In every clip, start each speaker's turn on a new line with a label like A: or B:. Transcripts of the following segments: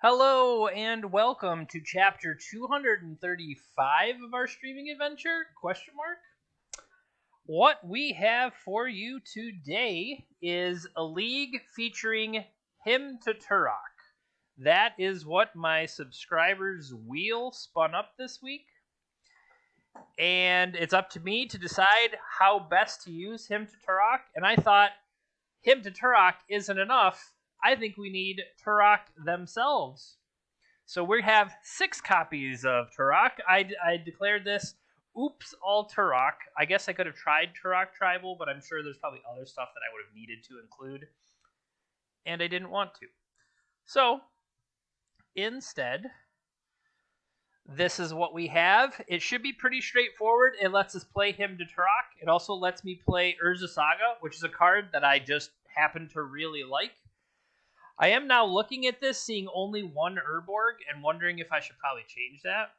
A: Hello and welcome to chapter 235 of our streaming adventure? Question mark. What we have for you today is a league featuring him to Tourach. That is what my subscribers' wheel spun up this week. And it's up to me to decide how best to use him to Tourach. And I thought him to Tourach isn't enough. I think we need Tourach themselves. So we have 6 copies of Tourach. I declared this oops all Tourach. I guess I could have tried Tourach Tribal, but I'm sure there's probably other stuff that I would have needed to include. And I didn't want to. So instead, this is what we have. It should be pretty straightforward. It lets us play him to Tourach. It also lets me play Urza Saga, which is a card that I just happen to really like. I am now looking at this, seeing only one Urborg, and wondering if I should probably change that.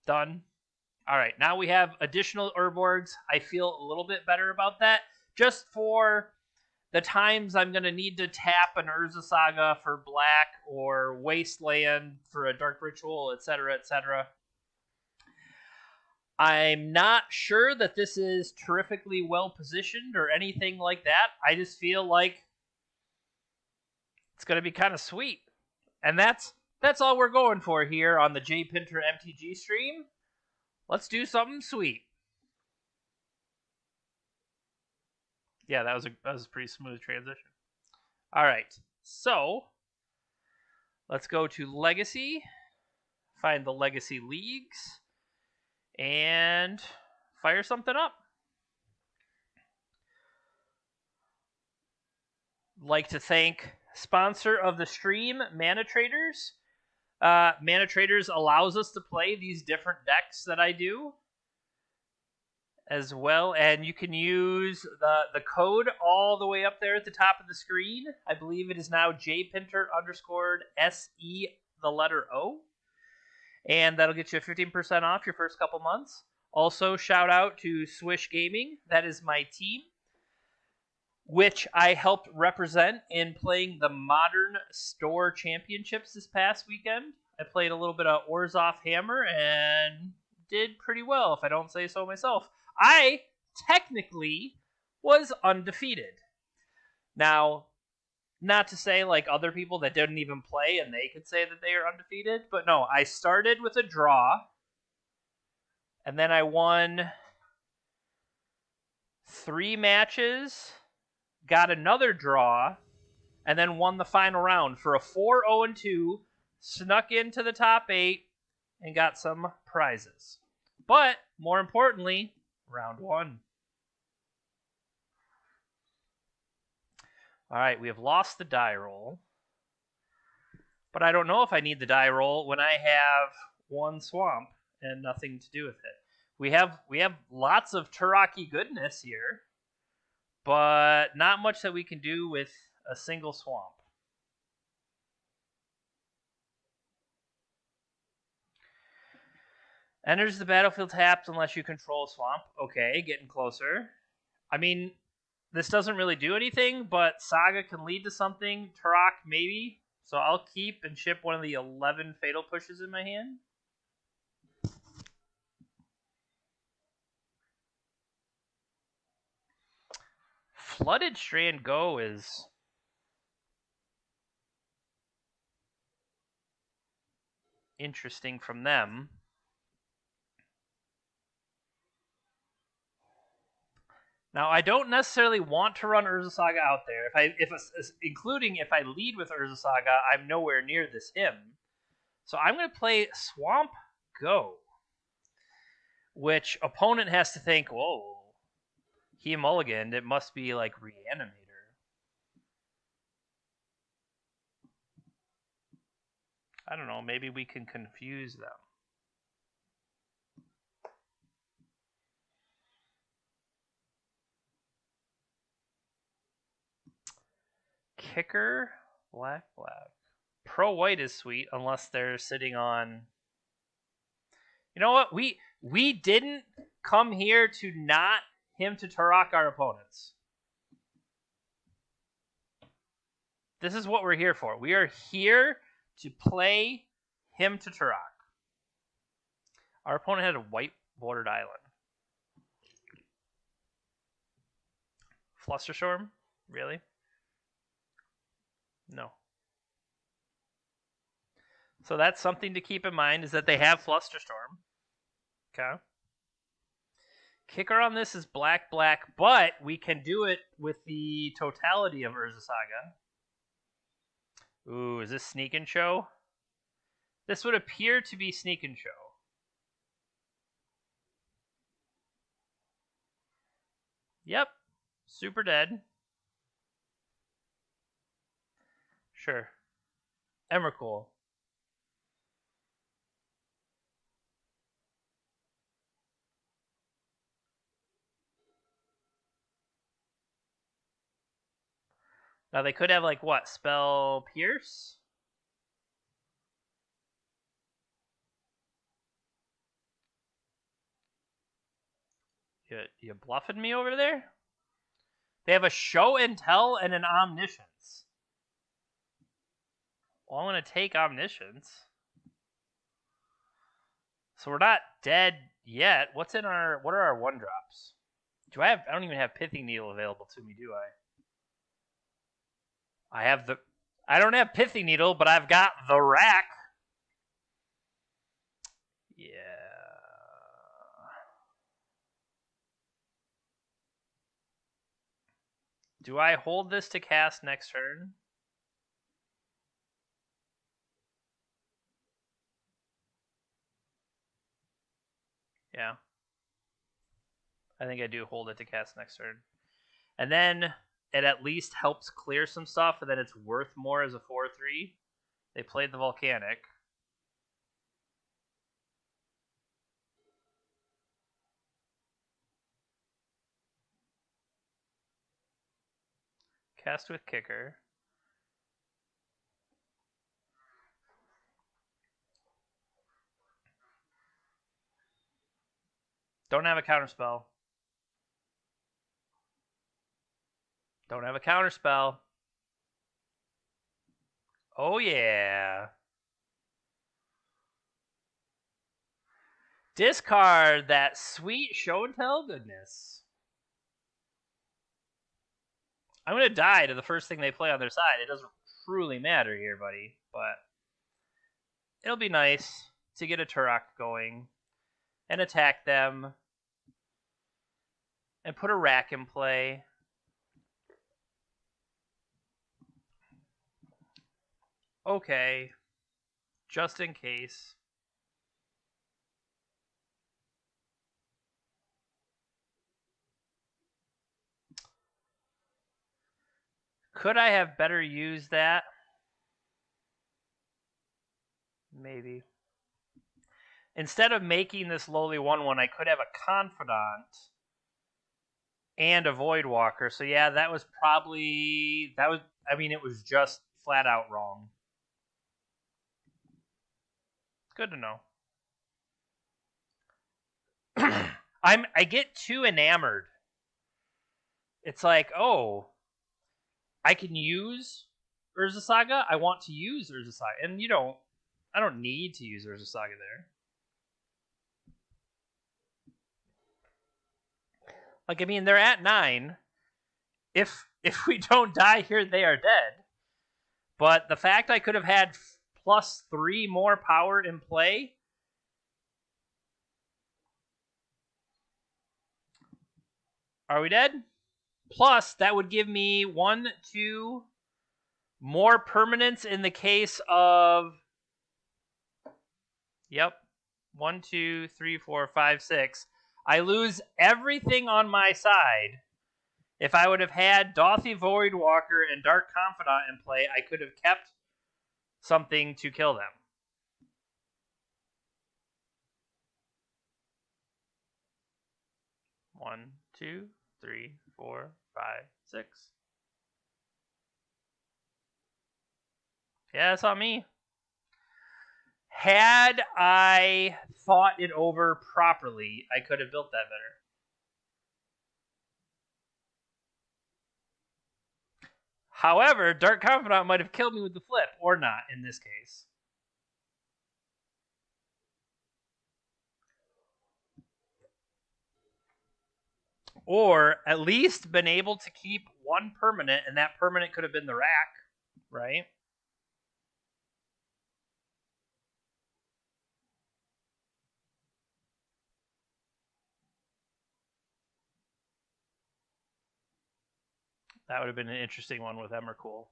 A: Done. Alright, now we have additional Urborgs. I feel a little bit better about that. Just for the times I'm going to need to tap an Urza Saga for black, or Wasteland for a Dark Ritual, etc., etc. I'm not sure that this is terrifically well positioned or anything like that. I just feel like it's going to be kind of sweet. And that's all we're going for here on the J Pinter MTG stream. Let's do something sweet. Yeah, that was a pretty smooth transition. All right. So, let's go to Legacy. Find the Legacy Leagues. And fire something up. Like to thank sponsor of the stream, Mana Traders. Mana Traders allows us to play these different decks that I do as well, and you can use the code all the way up there at the top of the screen. I believe it is now jpinter_SE the letter O. And that'll get you 15% off your first couple months. Also, shout out to Swish Gaming. That is my team, which I helped represent in playing the Modern Store Championships this past weekend. I played a little bit of Orzhov Hammer and did pretty well, if I don't say so myself. I technically was undefeated. Now, not to say like other people that didn't even play and they could say that they are undefeated, but no, I started with a draw, and then I won 3 matches, got another draw, and then won the final round for a 4-0-2, snuck into the top 8, and got some prizes. But, more importantly, round 1. Alright, we have lost the die roll. But I don't know if I need the die roll when I have 1 swamp and nothing to do with it. We have lots of Tourach-y goodness here, but not much that we can do with a single swamp. Enters the battlefield tapped unless you control a swamp. Okay, getting closer. I mean, this doesn't really do anything, but Saga can lead to something. Tourach, maybe. So I'll keep and ship one of the 11 Fatal Pushes in my hand. Flooded Strand Go is interesting from them. Now, I don't necessarily want to run Urza Saga out there. Including if I lead with Urza Saga, I'm nowhere near this him. So I'm going to play Swamp Go, which opponent has to think, whoa, he mulliganed, it must be like Reanimator. I don't know, maybe we can confuse them. Kicker, black. Pro white is sweet unless they're sitting on. You know what? We didn't come here to not him to Tourach our opponents. This is what we're here for. We are here to play him to Tourach. Our opponent had a white bordered island. Flusterstorm? Really? No. So that's something to keep in mind, is that they have Flusterstorm. Okay. Kicker on this is black, but we can do it with the totality of Urza Saga. Ooh, is this Sneak and Show? This would appear to be Sneak and Show. Yep. Super dead. Sure. Emrakul. Now they could have like what? Spell Pierce? You bluffing me over there? They have a Show and Tell and an Omniscience. Well, I'm going to take Omniscience. So we're not dead yet. What are our 1-drops? I don't even have Pithing Needle available to me, do I? I don't have Pithing Needle, but I've got the Rack. Yeah. Do I hold this to cast next turn? Yeah. I think I do hold it to cast next turn. And then it at least helps clear some stuff, and then it's worth more as a 4/3. They played the Volcanic. Cast with Kicker. Don't have a counterspell. Don't have a counterspell. Oh, yeah. Discard that sweet Show and Tell goodness. I'm going to die to the first thing they play on their side. It doesn't truly matter here, buddy, but it'll be nice to get a Tourach going and attack them and put a Rack in play. Okay, just in case. Could I have better used that? Maybe. Instead of making this lowly 1/1, I could have a Confidant and a Voidwalker. So yeah, it was just flat out wrong. Good to know. I get too enamored. It's like, oh, I can use Urza Saga. I want to use Urza Saga, and I don't need to use Urza Saga there. Like, I mean, they're at 9. If we don't die here, they are dead. But the fact I could have had +3 more power in play. Are we dead? Plus, that would give me 1, 2 more permanents in the case of... Yep. 1, 2, 3, 4, 5, 6. I lose everything on my side. If I would have had Dauthi Voidwalker and Dark Confidant in play, I could have kept something to kill them. One, 2, 3, 4, 5, 6. Yeah, that's on me. Had I thought it over properly, I could have built that better. However, Dark Confidant might have killed me with the flip, or not in this case. Or at least been able to keep one permanent, and that permanent could have been the rack, right? That would have been an interesting one with Emrakul.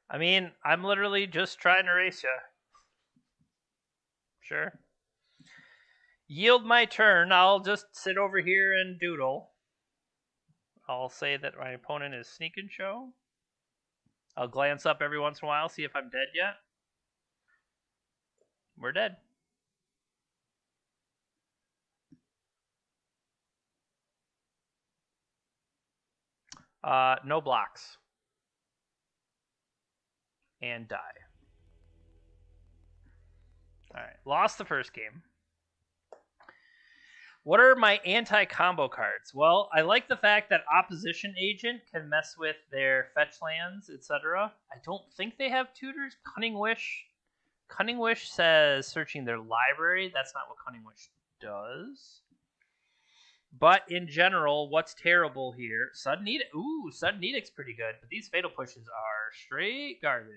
A: I mean, I'm literally just trying to race you. Sure. Yield my turn. I'll just sit over here and doodle. I'll say that my opponent is Sneak and Show. I'll glance up every once in a while, see if I'm dead yet. We're dead. No blocks. And die. Alright, lost the first game. What are my anti-combo cards? Well, I like the fact that Opposition Agent can mess with their fetch lands, etc. I don't think they have tutors. Cunning Wish. Cunning Wish says searching their library. That's not what Cunning Wish does. But in general, what's terrible here? Sudden Edict. Ooh, Sudden Edict's pretty good, but these Fatal Pushes are straight garbage.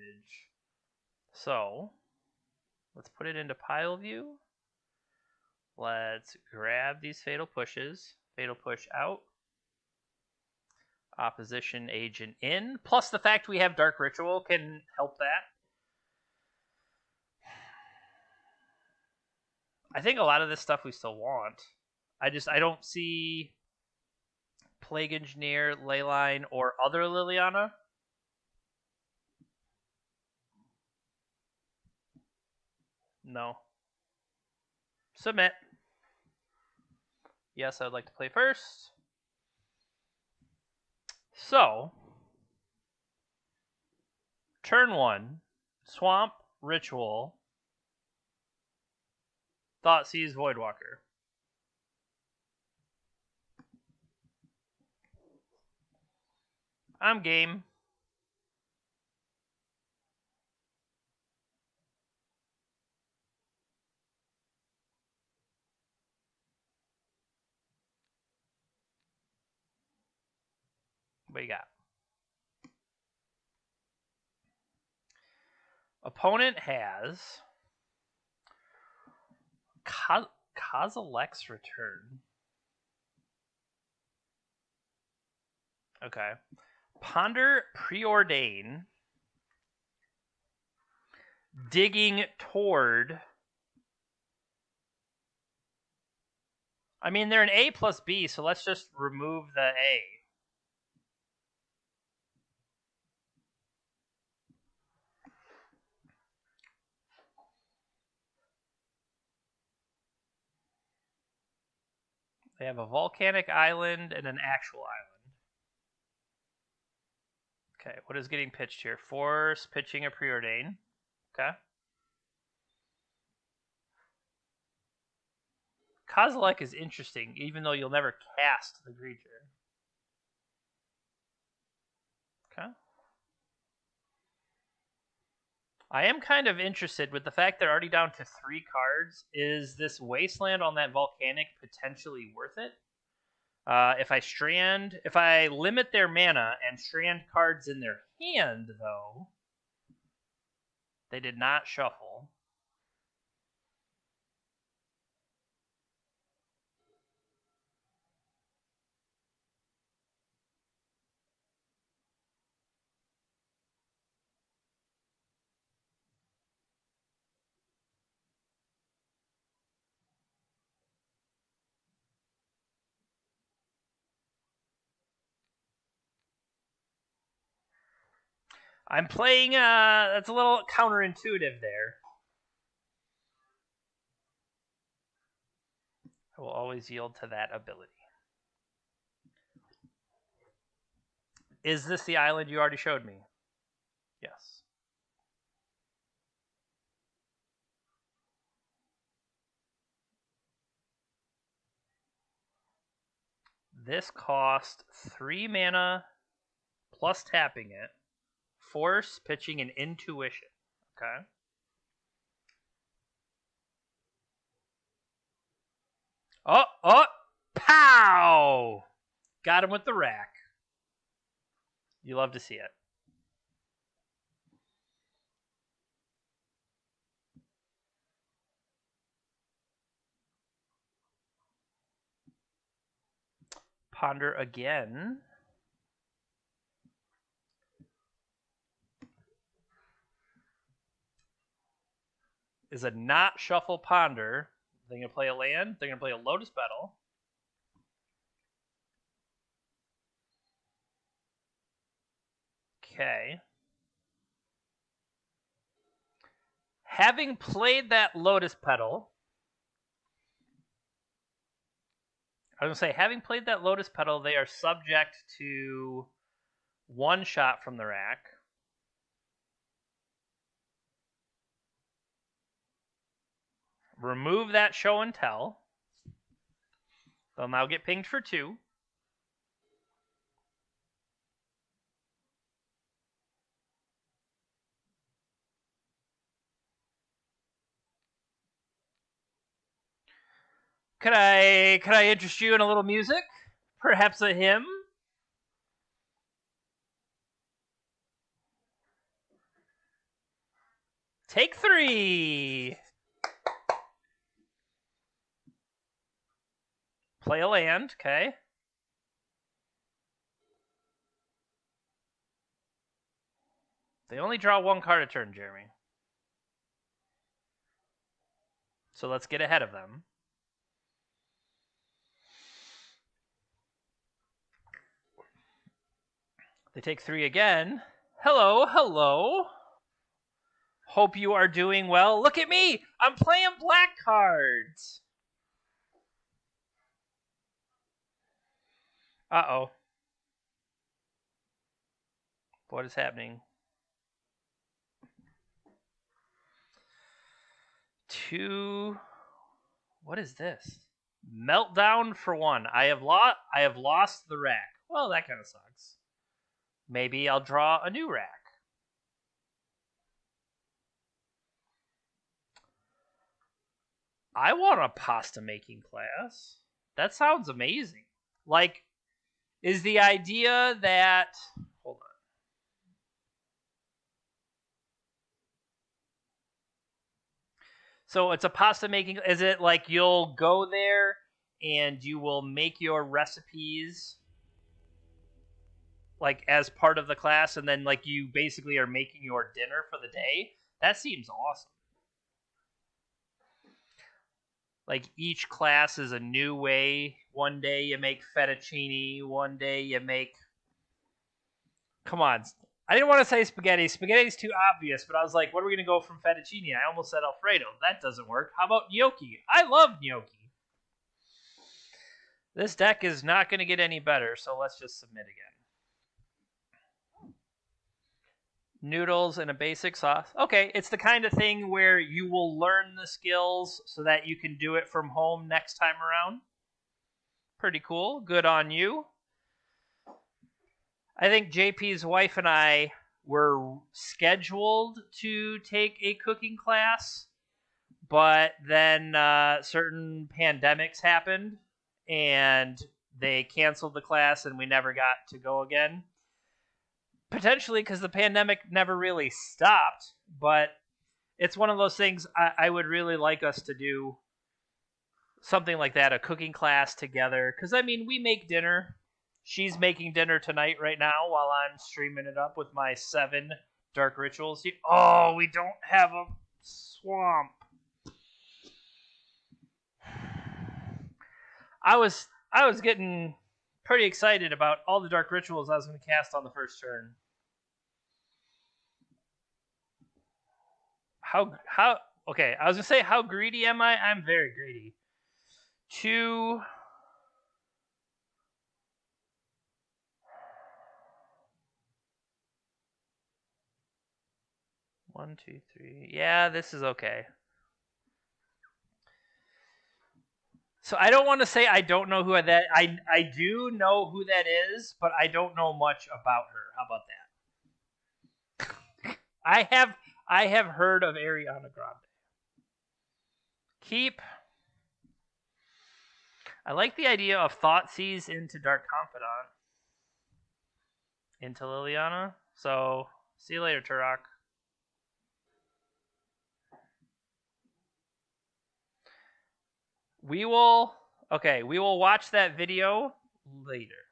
A: So, let's put it into pile view. Let's grab these Fatal Pushes. Fatal Push out. Opposition Agent in. Plus the fact we have Dark Ritual can help that. I think a lot of this stuff we still want. I don't see Plague Engineer, Leyline, or other Liliana. No. Submit. Yes, I would like to play first. So, turn 1, Swamp, Ritual, Thoughtseize, Voidwalker. I'm game. What you got? Opponent has Kozilek's Return. Okay. Ponder, Preordain, Digging Toward. I mean, they're an A plus B, so let's just remove the A. They have a volcanic island and an actual island. Okay, what is getting pitched here? Force, pitching a Preordain. Okay. Kozilek is interesting, even though you'll never cast the creature. Okay. I am kind of interested with the fact they're already down to 3 cards. Is this Wasteland on that volcanic potentially worth it? If I limit their mana and strand cards in their hand, though, they did not shuffle. I'm playing, that's a little counterintuitive there. I will always yield to that ability. Is this the island you already showed me? Yes. This cost 3 mana plus tapping it. Force, pitching, and intuition. Okay. Oh! Pow! Got him with the rack. You love to see it. Ponder again. Is a not shuffle ponder. They're going to play a land. They're going to play a Lotus Petal. Okay. Having played that Lotus Petal, I was going to say, having played that Lotus Petal, they are subject to one shot from the rack. Remove that show and tell. They'll now get pinged for 2. Could I interest you in a little music? Perhaps a hymn? Take 3. Play a land, okay. They only draw 1 card a turn, Jeremy. So let's get ahead of them. They take 3 again. Hello. Hope you are doing well. Look at me! I'm playing black cards! Uh-oh. What is happening? 2. What is this? Meltdown for 1. I have lost the rack. Well, that kind of sucks. Maybe I'll draw a new rack. I want a pasta making class. That sounds amazing. Like, is the idea that... Hold on. So it's a pasta making... Is it like you'll go there and you will make your recipes like as part of the class, and then like you basically are making your dinner for the day? That seems awesome. Like each class is a new way. One day you make fettuccine. One day you make... Come on. I didn't want to say spaghetti. Spaghetti's too obvious, but I was like, what are we going to go from fettuccine? I almost said Alfredo. That doesn't work. How about gnocchi? I love gnocchi. This deck is not going to get any better, so let's just submit again. Noodles and a basic sauce. Okay, it's the kind of thing where you will learn the skills so that you can do it from home next time around. Pretty cool. Good on you. I think JP's wife and I were scheduled to take a cooking class, but then certain pandemics happened, and they canceled the class, and we never got to go again. Potentially because the pandemic never really stopped, but it's one of those things I would really like us to do something like that, a cooking class together. Because, I mean, we make dinner. She's making dinner tonight right now while I'm streaming it up with my 7 Dark Rituals. Oh, we don't have a swamp. I was getting pretty excited about all the Dark Rituals I was going to cast on the first turn. How okay, I was going to say, how greedy am I? I'm very greedy. 2... 1, 2, 3. Yeah, this is okay. So I don't want to say I don't know who that. I do know who that is, but I don't know much about her. How about that? I have heard of Ariana Grande. Keep. I like the idea of Thoughtseize into Dark Confidant into Liliana. So see you later, Tourach. We will watch that video later.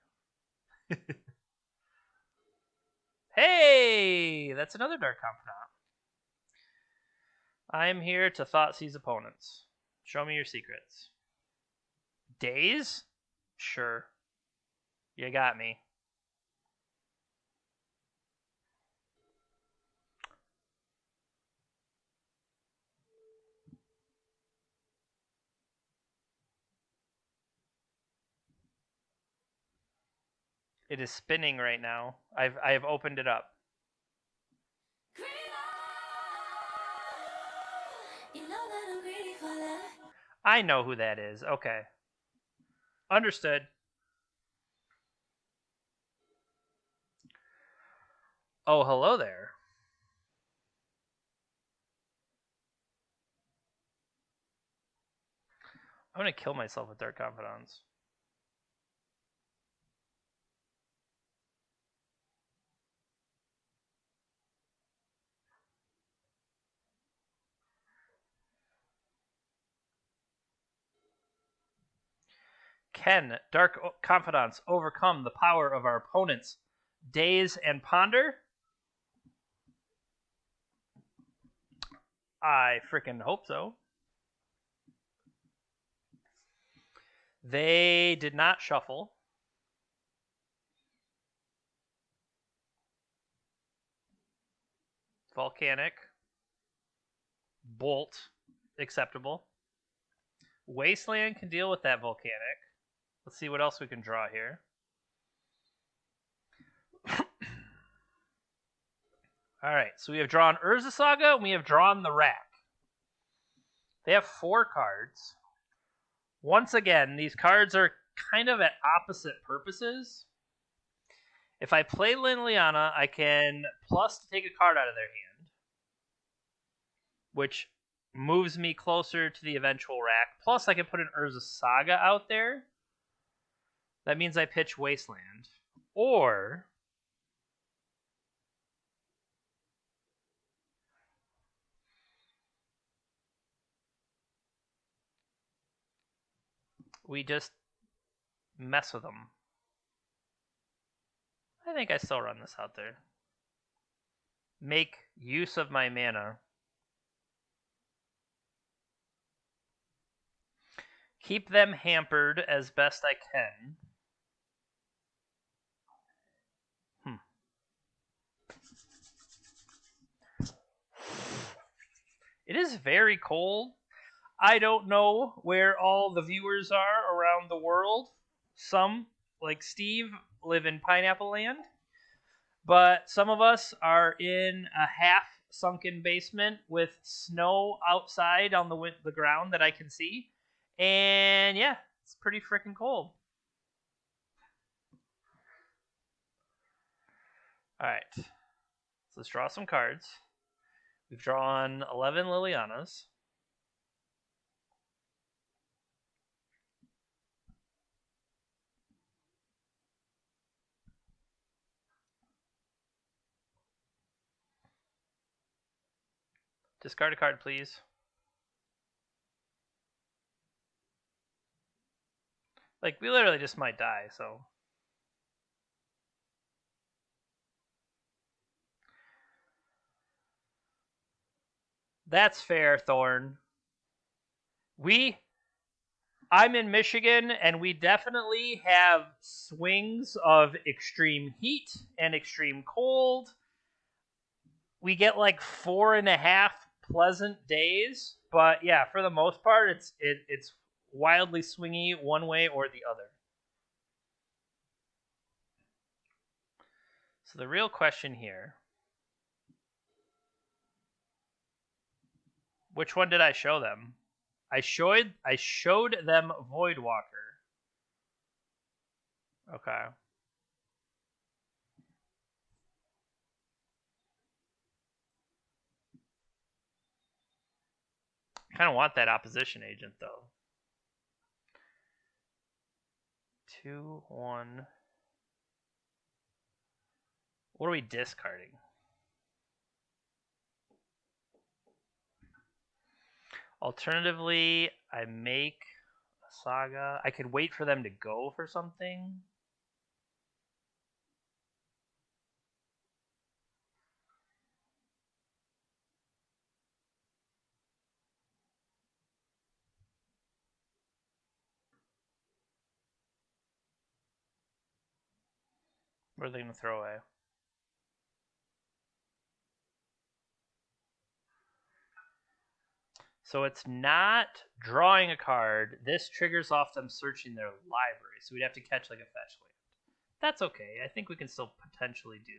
A: Hey, that's another Dark Confidant. I am here to Thoughtseize opponents. Show me your secrets. Days? Sure. You got me. It is spinning right now. I have opened it up. I know who that is. Okay. Understood. Oh, hello there. I'm going to kill myself with Dark Confidants. Can Dark Confidants overcome the power of our opponents? Daze and Ponder? I freaking hope so. They did not shuffle. Volcanic. Bolt. Acceptable. Wasteland can deal with that Volcanic. Let's see what else we can draw here. Alright, so we have drawn Urza Saga, and we have drawn the Rack. They have 4 cards. Once again, these cards are kind of at opposite purposes. If I play Liliana, I can plus to take a card out of their hand, which moves me closer to the eventual Rack. Plus, I can put an Urza Saga out there. That means I pitch Wasteland. Or we just mess with them. I think I still run this out there. Make use of my mana. Keep them hampered as best I can. It is very cold. I don't know where all the viewers are around the world. Some, like Steve, live in Pineapple Land. But some of us are in a half-sunken basement with snow outside on the ground that I can see. And yeah, it's pretty freaking cold. Alright. So let's draw some cards. We've drawn 11 Lilianas. Discard a card, please. Like, we literally just might die, so. That's fair, Thorn. I'm in Michigan, and we definitely have swings of extreme heat and extreme cold. We get like 4.5 pleasant days, but yeah, for the most part, it's wildly swingy one way or the other. So the real question here, which one did I show them? I showed them Voidwalker. Okay. I kind of want that opposition agent though. 2, 1. What are we discarding? Alternatively, I make a Saga. I could wait for them to go for something. What are they going to throw away? So it's not drawing a card. This triggers off them searching their library. So we'd have to catch like a fetch land. That's okay. I think we can still potentially do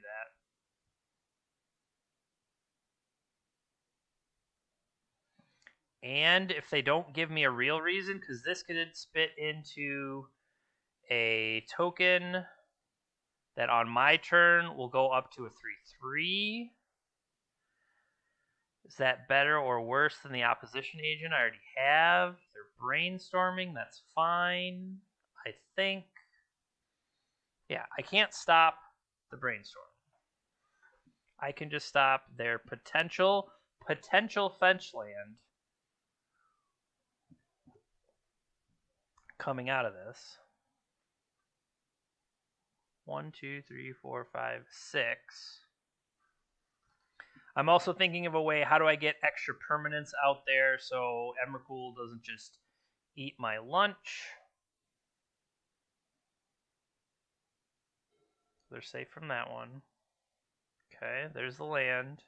A: that. And if they don't give me a real reason, because this could spit into a token that on my turn will go up to a 3/3. Is that better or worse than the opposition agent I already have? They're brainstorming. That's fine. I think. Yeah, I can't stop the brainstorm. I can just stop their potential fetch land coming out of this. 1, 2, 3, 4, 5, 6. I'm also thinking of a way, how do I get extra permanents out there so Emrakul doesn't just eat my lunch? They're safe from that one. Okay, there's the land.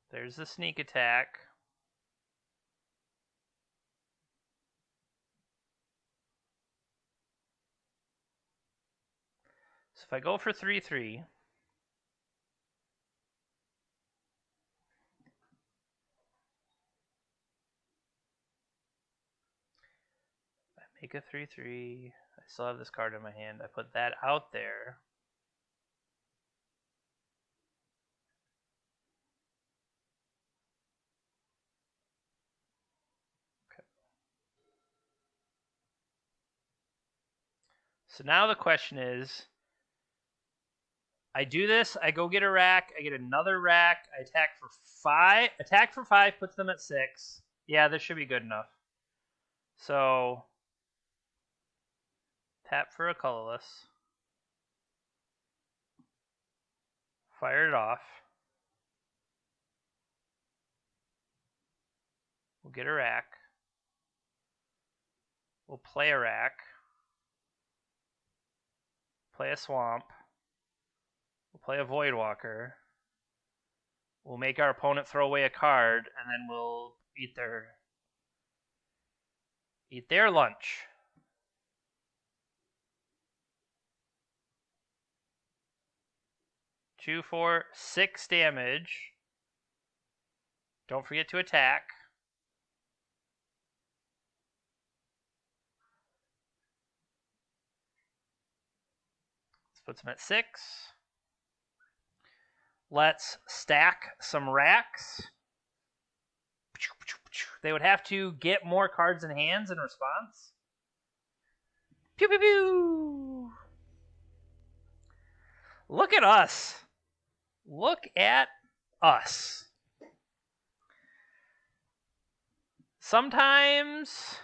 A: There's the sneak attack. So if I go for 3/3, I make a 3/3. I still have this card in my hand. I put that out there. Okay. So now the question is, I do this, I go get a rack, I get another rack, I attack for 5. Attack for 5 puts them at 6. Yeah, this should be good enough. So, tap for a colorless. Fire it off. We'll get a rack. We'll play a rack. Play a swamp. We'll play a Voidwalker. We'll make our opponent throw away a card, and then we'll eat their lunch. Two, 4, 6 damage. Don't forget to attack. This puts them at 6. Let's stack some racks. They would have to get more cards in hands in response. Pew pew pew! Look at us. Look at us. Sometimes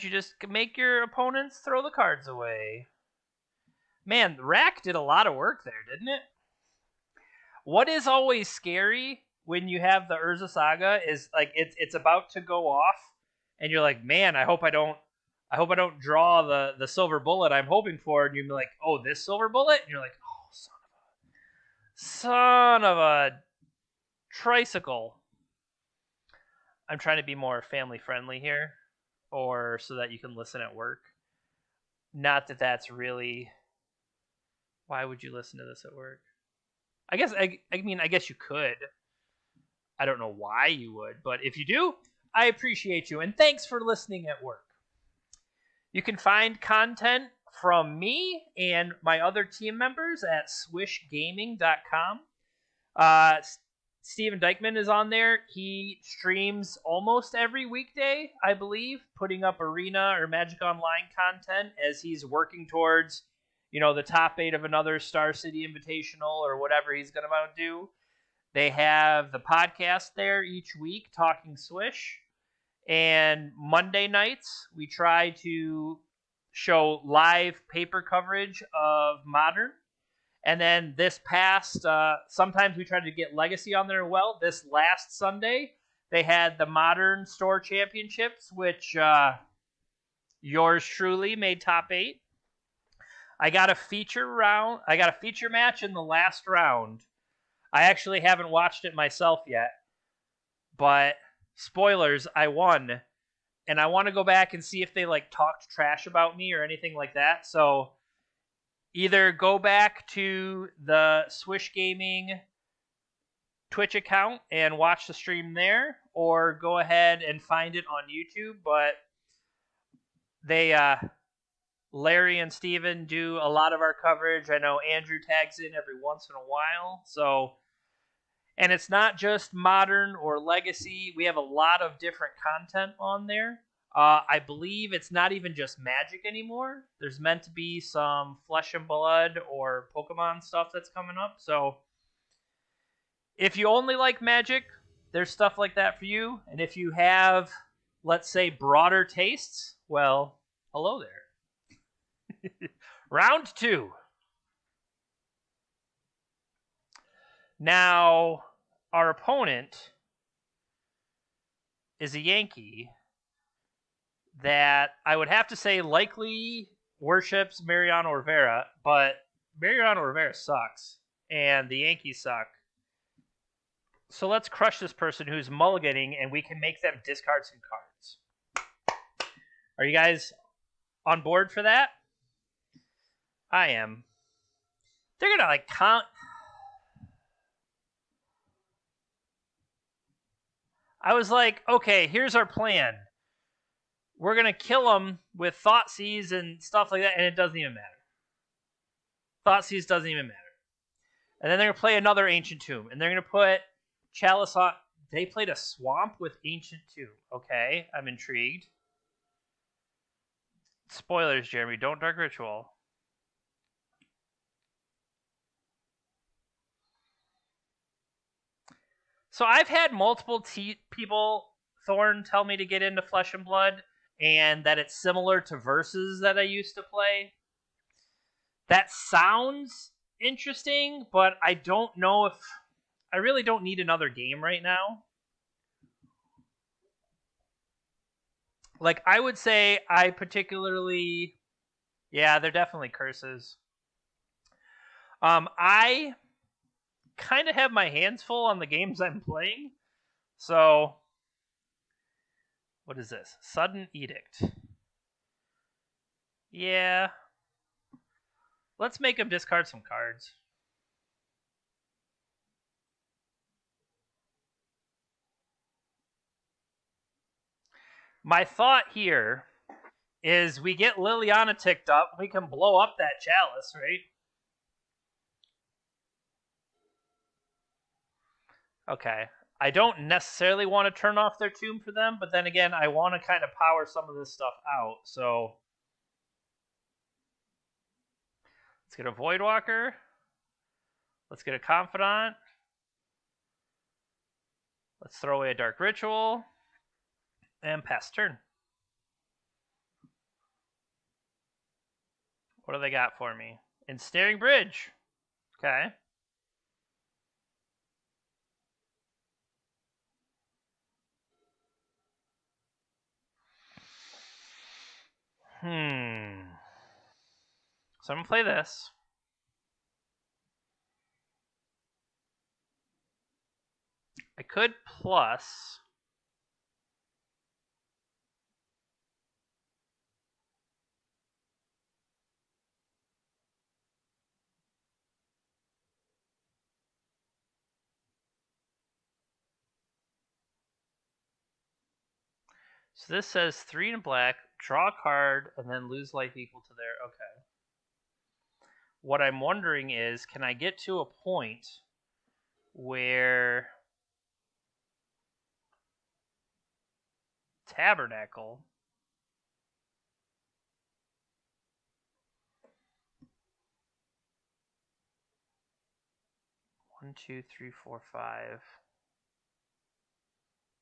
A: you just make your opponents throw the cards away. Man, Rack did a lot of work there, didn't it? What is always scary when you have the Urza Saga is like it's about to go off, and you're like, man, I hope I don't draw the silver bullet I'm hoping for, and you're like, oh, this silver bullet, and you're like, oh, son of a tricycle. I'm trying to be more family friendly here, or so that you can listen at work. Not that that's really. Why would you listen to this at work? I guess you could. I don't know why you would, but if you do, I appreciate you. And thanks for listening at work. You can find content from me and my other team members at swishgaming.com. Uh, Steven Dykman is on there. He streams almost every weekday, I believe, putting up Arena or Magic Online content as he's working towards, the top 8 of another Star City Invitational or whatever he's going to do. They have the podcast there each week, Talking Swish. And Monday nights, we try to show live paper coverage of Modern. And then this past, sometimes we try to get Legacy on there as well. This last Sunday, they had the Modern Store Championships, which yours truly made top 8. I got a feature match in the last round. I actually haven't watched it myself yet, but spoilers, I won, and I want to go back and see if they talked trash about me or anything like that. So either go back to the Swish Gaming Twitch account and watch the stream there, or go ahead and find it on YouTube. But they, Larry and Steven do a lot of our coverage. I know Andrew tags in every once in a while. So, and it's not just Modern or Legacy. We have a lot of different content on there. I believe it's not even just Magic anymore. There's meant to be some Flesh and Blood or Pokemon stuff that's coming up. So if you only like Magic, there's stuff like that for you. And if you have, let's say, broader tastes, well, hello there. Round 2. Now, our opponent is a Yankee that I would have to say likely worships Mariano Rivera, but Mariano Rivera sucks, and the Yankees suck. So let's crush this person who's mulliganing, and we can make them discard some cards. Are you guys on board for that? I am. They're gonna count. I was like, okay, here's our plan. We're gonna kill them with Thoughtseize and stuff like that, and it doesn't even matter. Thoughtseize doesn't even matter. And then they're gonna play another Ancient Tomb, and they're gonna put Chalice on. They played a Swamp with Ancient Tomb. Okay, I'm intrigued. Spoilers, Jeremy. Don't Dark Ritual. So I've had multiple people, Thorn, tell me to get into Flesh and Blood, and that it's similar to Versus that I used to play. That sounds interesting, but I don't know if... I really don't need another game right now. I would say I particularly... Yeah, they're definitely curses. I kind of have my hands full on the games I'm playing. So, what is this? Sudden Edict. Yeah. Let's make him discard some cards. My thought here is we get Liliana ticked up, we can blow up that Chalice, right? Okay. I don't necessarily want to turn off their tomb for them, but then again, I want to kind of power some of this stuff out, so... Let's get a Voidwalker. Let's get a Confidant. Let's throw away a Dark Ritual. And pass turn. What do they got for me? Ensnaring Bridge. Okay. So I'm going to play this. I could plus... So this says 3 in black, draw a card, and then lose life equal to their. Okay. What I'm wondering is, can I get to a point where Tabernacle One, two, three, four, five.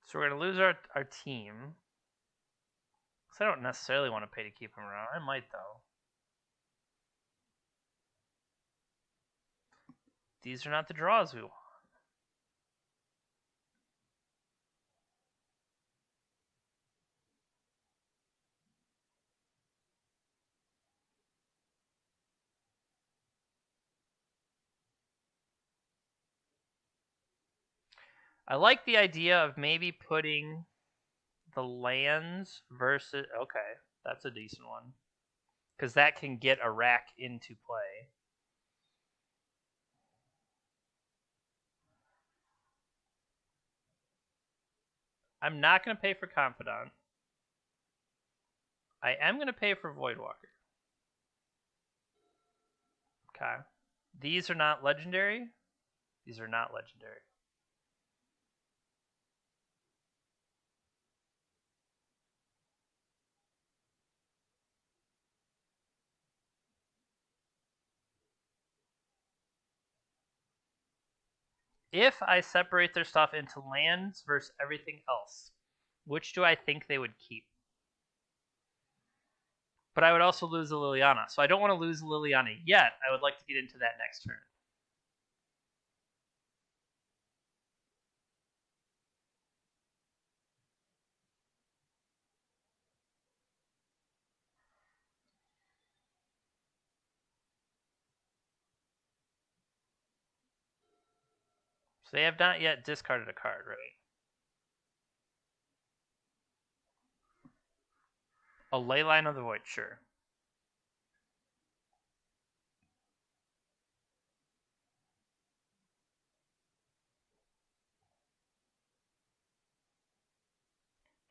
A: So we're going to lose our team. Because I don't necessarily want to pay to keep him around. I might, though. These are not the draws we want. I like the idea of maybe putting the lands versus. Okay, that's a decent one. Because that can get a rack into play. I'm not going to pay for Confidant. I am going to pay for Voidwalker. Okay. These are not legendary. These are not legendary. If I separate their stuff into lands versus everything else, which do I think they would keep? But I would also lose a Liliana. So I don't want to lose Liliana yet. I would like to get into that next turn. So they have not yet discarded a card, right? A Leyline of the Void, sure.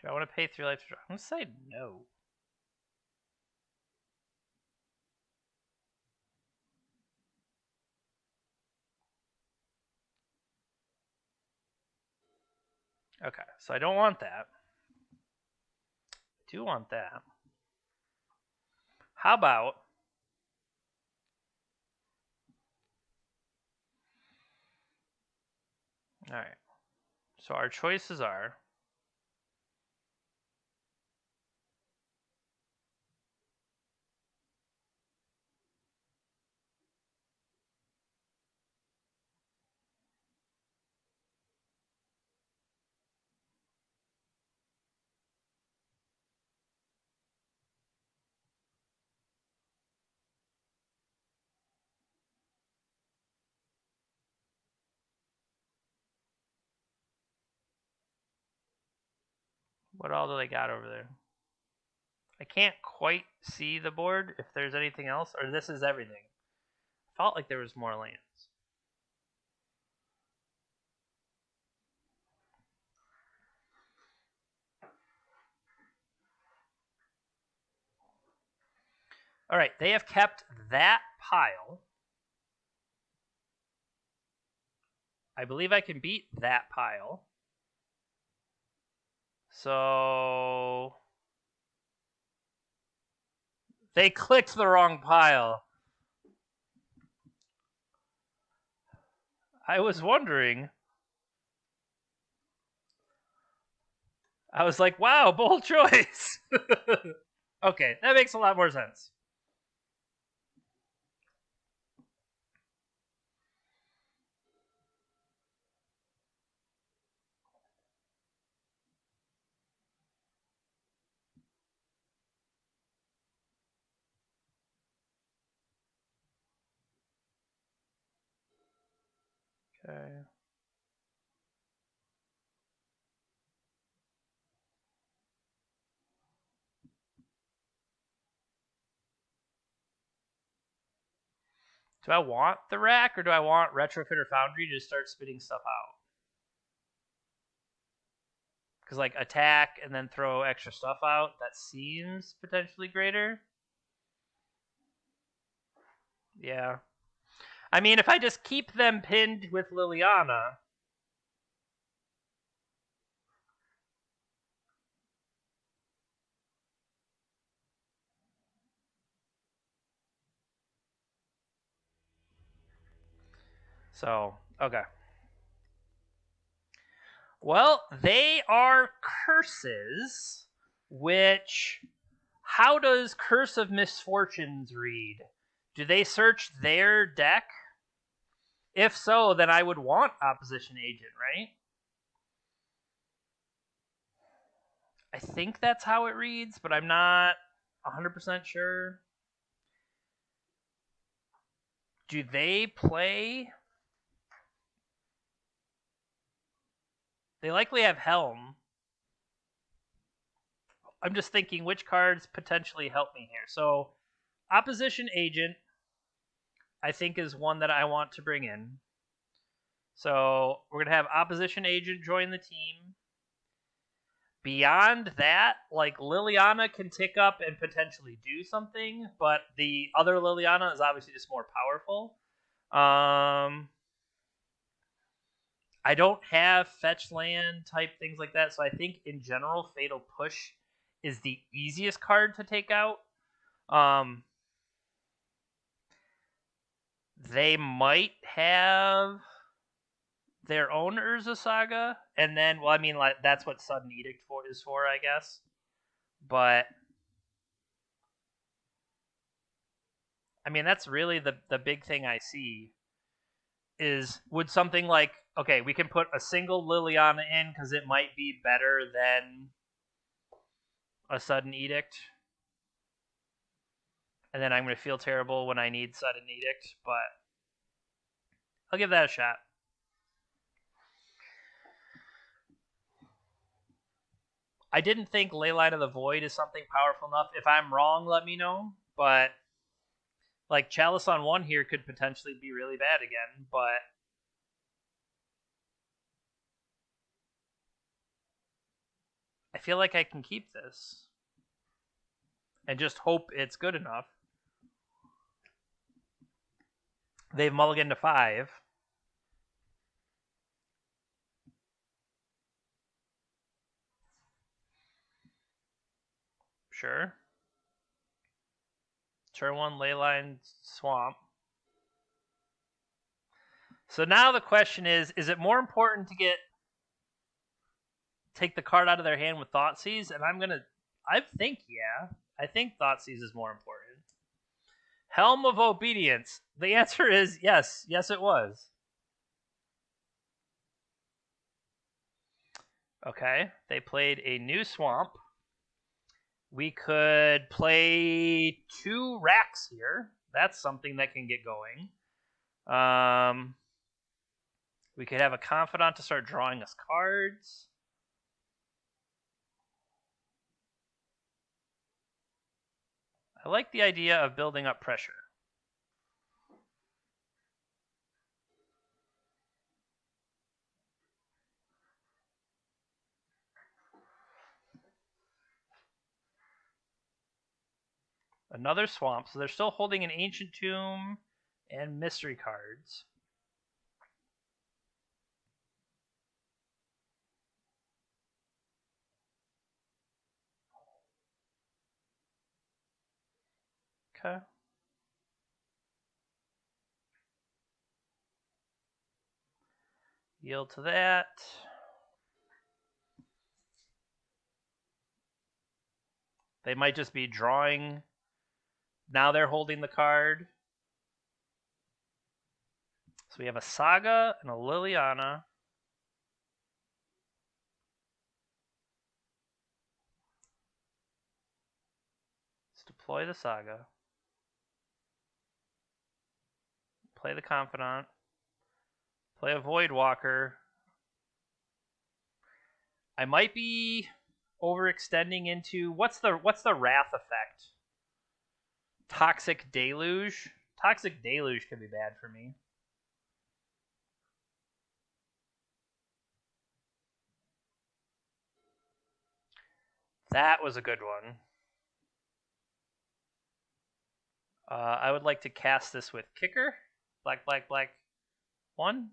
A: Do I want to pay 3 life to draw? I'm going to say no. Okay, so I don't want that. I do want that. How about all right. So our choices are what all do they got over there? I can't quite see the board if there's anything else, or this is everything. I felt like there was more lands. All right, they have kept that pile. I believe I can beat that pile. So they clicked the wrong pile. I was wondering. I was like, wow, bold choice. Okay, that makes a lot more sense. Okay. Do I want the rack or do I want Retrofitter Foundry to start spitting stuff out? Because, like, attack and then throw extra stuff out, that seems potentially greater. Yeah. I mean, if I just keep them pinned with Liliana... So, okay. Well, they are curses, which... How does Curse of Misfortunes read? Do they search their deck? If so, then I would want Opposition Agent, right? I think that's how it reads, but I'm not 100% sure. Do they play? They likely have Helm. I'm just thinking which cards potentially help me here. So, Opposition Agent, I think, is one that I want to bring in. So, we're going to have Opposition Agent join the team. Beyond that, like, Liliana can tick up and potentially do something, but the other Liliana is obviously just more powerful. I don't have fetch land type things like that, so I think in general Fatal Push is the easiest card to take out. They might have their own Urza Saga, and then, well, I mean, like, that's what Sudden Edict is for, I guess. But I mean, that's really the big thing I see is, would something like, okay, we can put a single Liliana in because it might be better than a Sudden Edict. And then I'm going to feel terrible when I need Sudden Edict, but I'll give that a shot. I didn't think Leyline of the Void is something powerful enough. If I'm wrong, let me know. But, like, Chalice on 1 here could potentially be really bad again, but I feel like I can keep this and just hope it's good enough. They've mulliganed to 5. Sure. Turn 1, Leyline, Swamp. So now the question is it more important to take the card out of their hand with Thoughtseize? And I think Thoughtseize is more important. Helm of Obedience. The answer is yes. Yes, it was. Okay, they played a new Swamp. We could play 2 Racks here. That's something that can get going. We could have a Confidant to start drawing us cards. I like the idea of building up pressure. Another Swamp, so they're still holding an Ancient Tomb and mystery cards. Okay. Yield to that. They might just be drawing. Now they're holding the card. So we have a Saga and a Liliana. Let's deploy the Saga. Play the Confidant. Play a Voidwalker. I might be overextending into what's the Wrath effect? Toxic Deluge. Toxic Deluge could be bad for me. That was a good one. I would like to cast this with Kicker. Black, black, black. 1.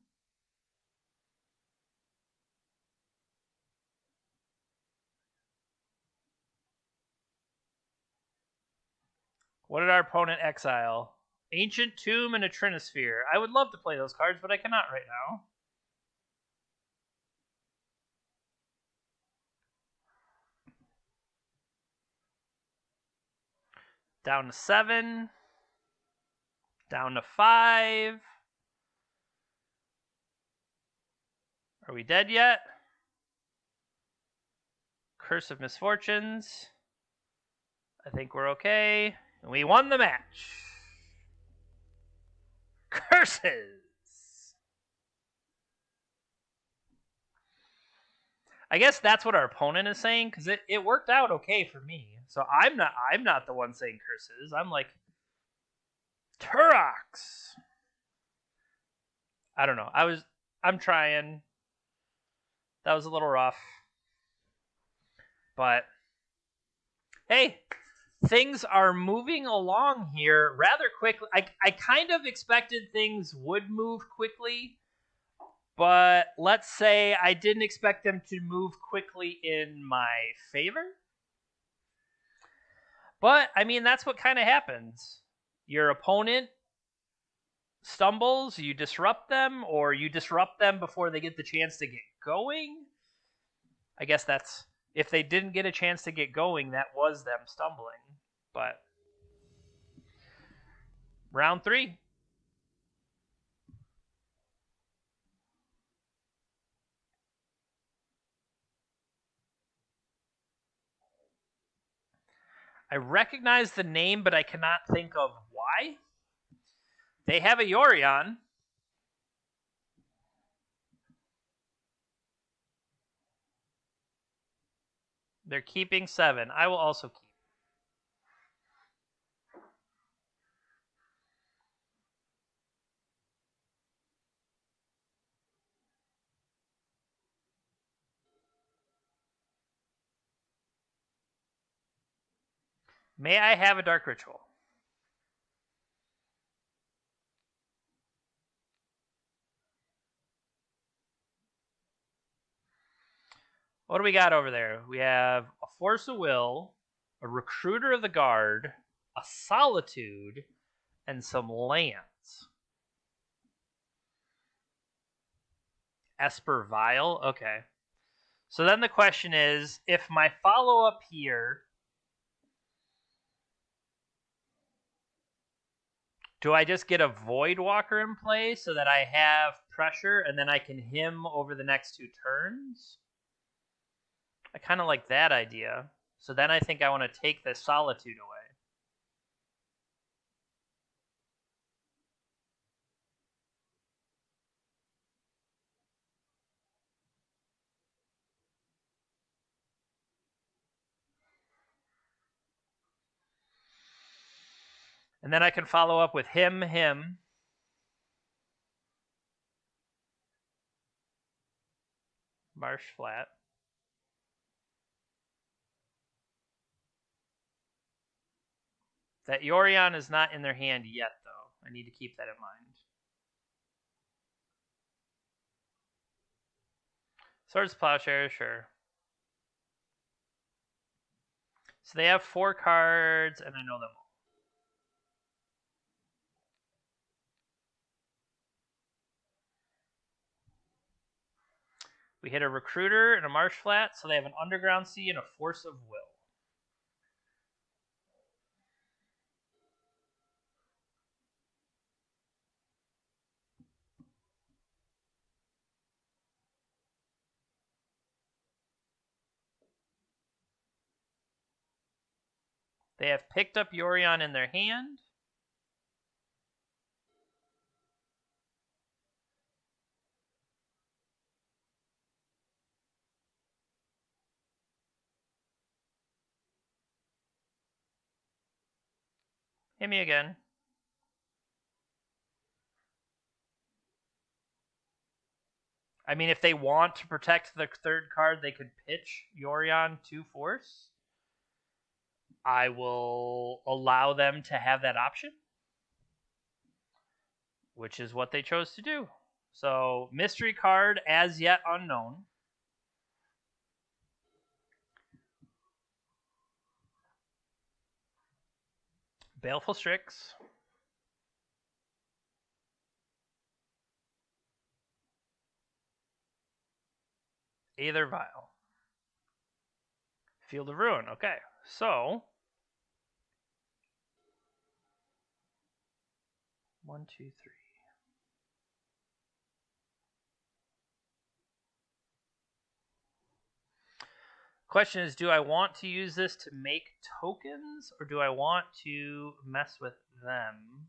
A: What did our opponent exile? Ancient Tomb and a Trinisphere. I would love to play those cards, but I cannot right now. Down to 7. Down to 5. Are we dead yet? Curse of Misfortunes. I think we're okay. And we won the match. Curses. I guess that's what our opponent is saying, because it worked out okay for me. So I'm not the one saying curses. I'm like, Tourach. I don't know. I'm trying. That was a little rough. But hey, things are moving along here rather quickly. I kind of expected things would move quickly, but let's say I didn't expect them to move quickly in my favor. But, I mean, that's what kind of happens. Your opponent stumbles, you disrupt them, or you disrupt them before they get the chance to get going. I guess that's... If they didn't get a chance to get going, that was them stumbling. But... Round 3. I recognize the name, but I cannot think of why. They have a Yorion. They're keeping 7. I will also keep. May I have a Dark Ritual? What do we got over there? We have a Force of Will, a Recruiter of the Guard, a Solitude, and some lands. Esper Vial? Okay. So then the question is, if my follow-up here... Do I just get a Voidwalker in play so that I have pressure and then I can him over the next 2 turns? I kind of like that idea. So then I think I want to take the Solitude away. And then I can follow up with him. Marsh Flat. That Yorion is not in their hand yet, though. I need to keep that in mind. Swords Plowshare, sure. So they have 4 cards, and I know them all. We hit a Recruiter and a Marsh Flat, so they have an Underground Sea and a Force of Will. They have picked up Yorion in their hand. Hit me again. I mean, if they want to protect the 3rd card, they could pitch Yorion to Force. I will allow them to have that option, which is what they chose to do. So, mystery card as yet unknown. Baleful Strix. Aether Vial. Field of Ruin. Okay, so 1, 2, 3. Question is, do I want to use this to make tokens, or do I want to mess with them?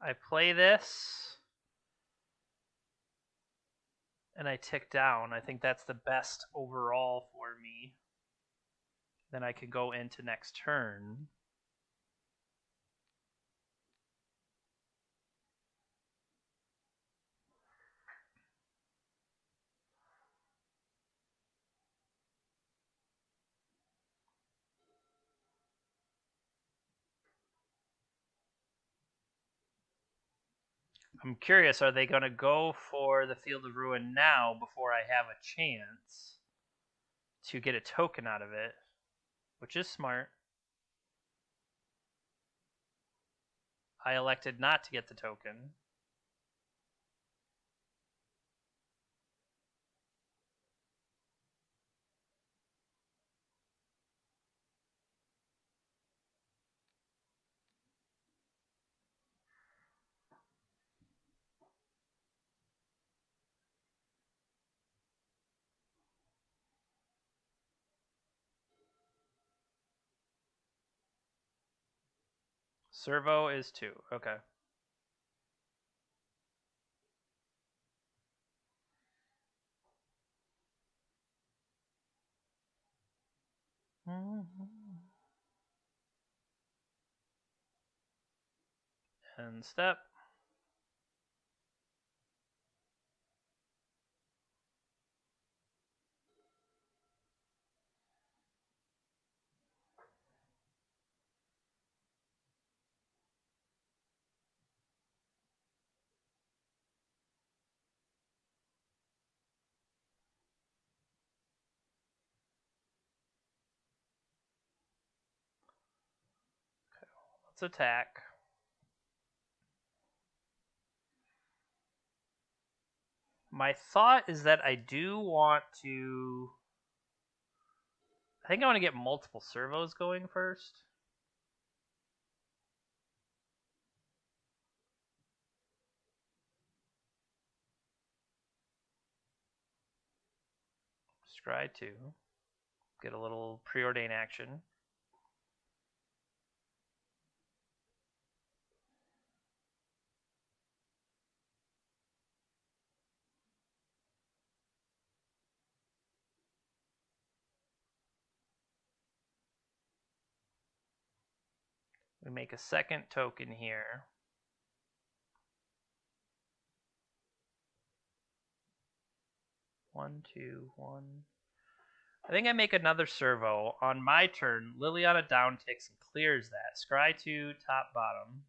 A: I play this, and I tick down. I think that's the best overall for me. Then I can go into next turn. I'm curious, are they going to go for the Field of Ruin now before I have a chance to get a token out of it, which is smart. I elected not to get the token. Servo is 2. Okay. And step. Let's attack. My thought is that I do want to... I think I want to get multiple servos going first. Scry 2. Get a little preordain action. We make a second token here. One, two, one. I think I make another servo. On my turn, Liliana downticks and clears that. Scry 2, top, bottom.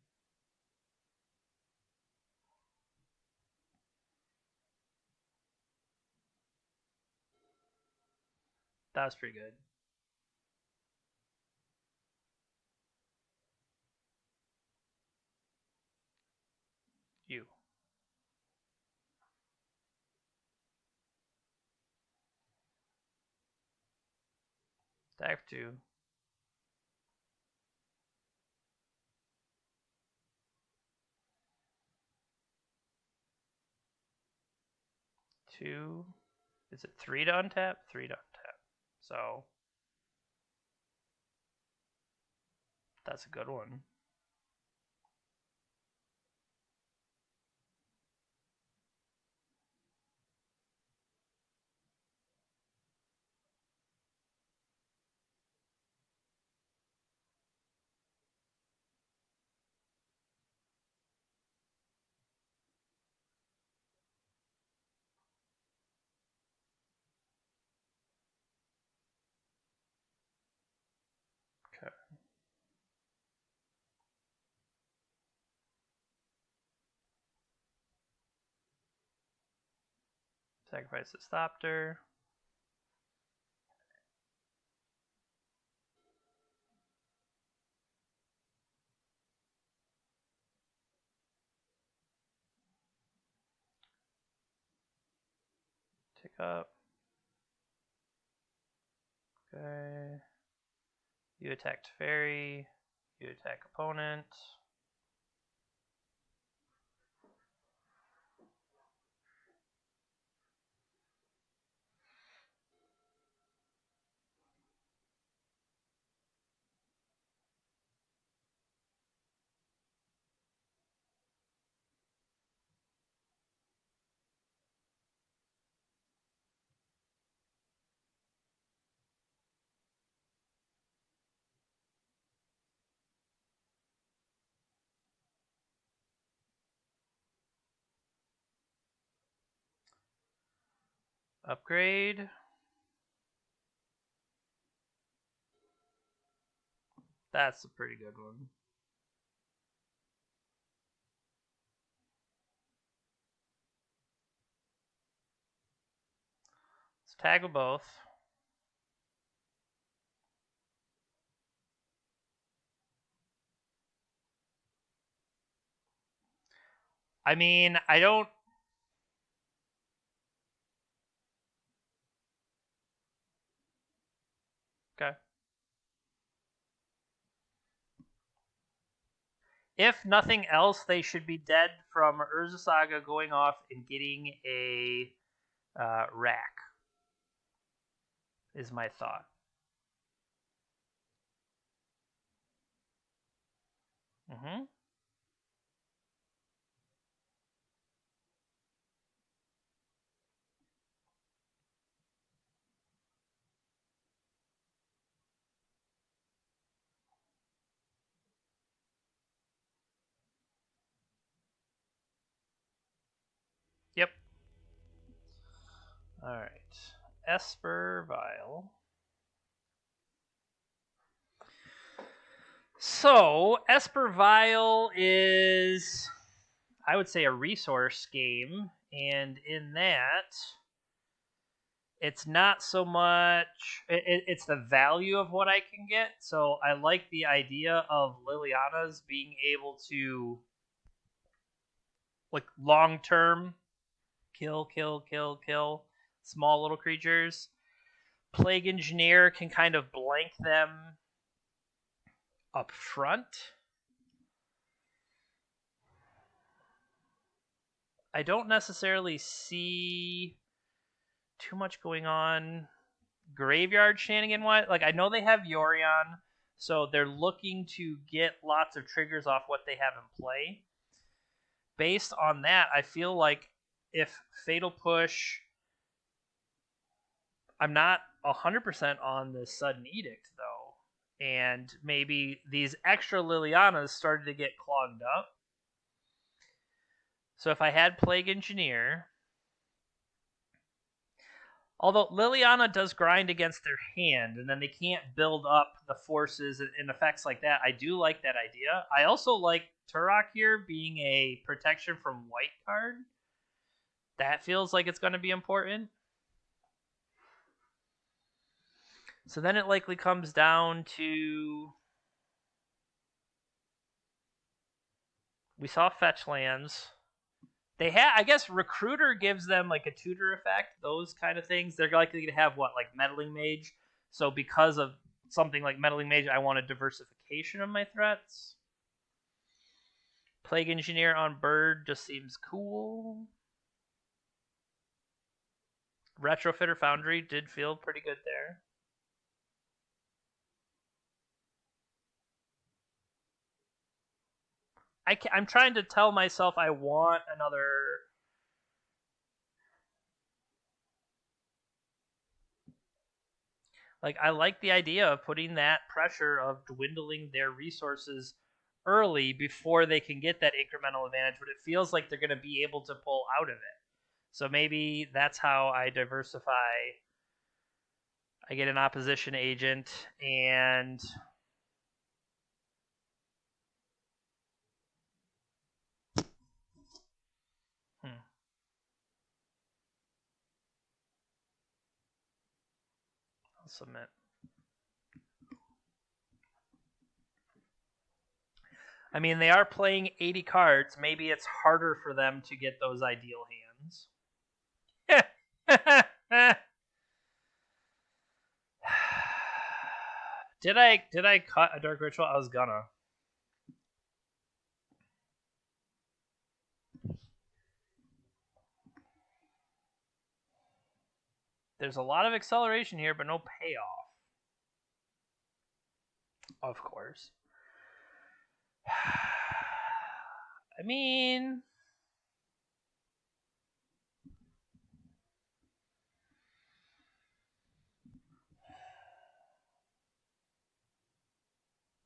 A: That was pretty good. You. Attack 2. Two. Is it 3 to untap? 3 to untap. So that's a good one. Sacrifice the Thopter. Tick up. Okay. You attacked Fairy. You attack opponent. Upgrade. That's a pretty good one. Let's tag them both. I mean, I don't... Okay. If nothing else, they should be dead from Urza Saga going off and getting a rack, is my thought. Mm-hmm. Yep. All right. Esper Vial. So, Esper Vial is, I would say, a resource game, and in that, it's not so much, it's the value of what I can get. So I like the idea of Liliana's being able to, like, long-term kill small little creatures. Plague Engineer can kind of blank them up front. I don't necessarily see too much going on graveyard shenanigan wise. Like, I know they have Yorion, so they're looking to get lots of triggers off what they have in play. Based on that, I feel like if Fatal Push, I'm not 100% on the Sudden Edict though, and maybe these extra Lilianas started to get clogged up. So if I had Plague Engineer, although Liliana does grind against their hand, and then they can't build up the forces and effects like that, I do like that idea. I also like Tourach here being a protection from white card. That feels like it's going to be important. So then it likely comes down to... We saw fetch lands. They have, I guess, Recruiter gives them like a tutor effect, those kind of things. They're likely to have what, like Meddling Mage. So because of something like Meddling Mage, I want a diversification of my threats. Plague Engineer on Bird just seems cool. Retrofitter Foundry did feel pretty good there. I'm trying to tell myself I want another... Like, I like the idea of putting that pressure of dwindling their resources early before they can get that incremental advantage, but it feels like they're going to be able to pull out of it. So maybe that's how I diversify. I get an opposition agent, and submit. I mean, they are playing 80 cards. Maybe it's harder for them to get those ideal hands. Did I cut a Dark Ritual? I was gonna. There's a lot of acceleration here, but no payoff. Of course. I mean,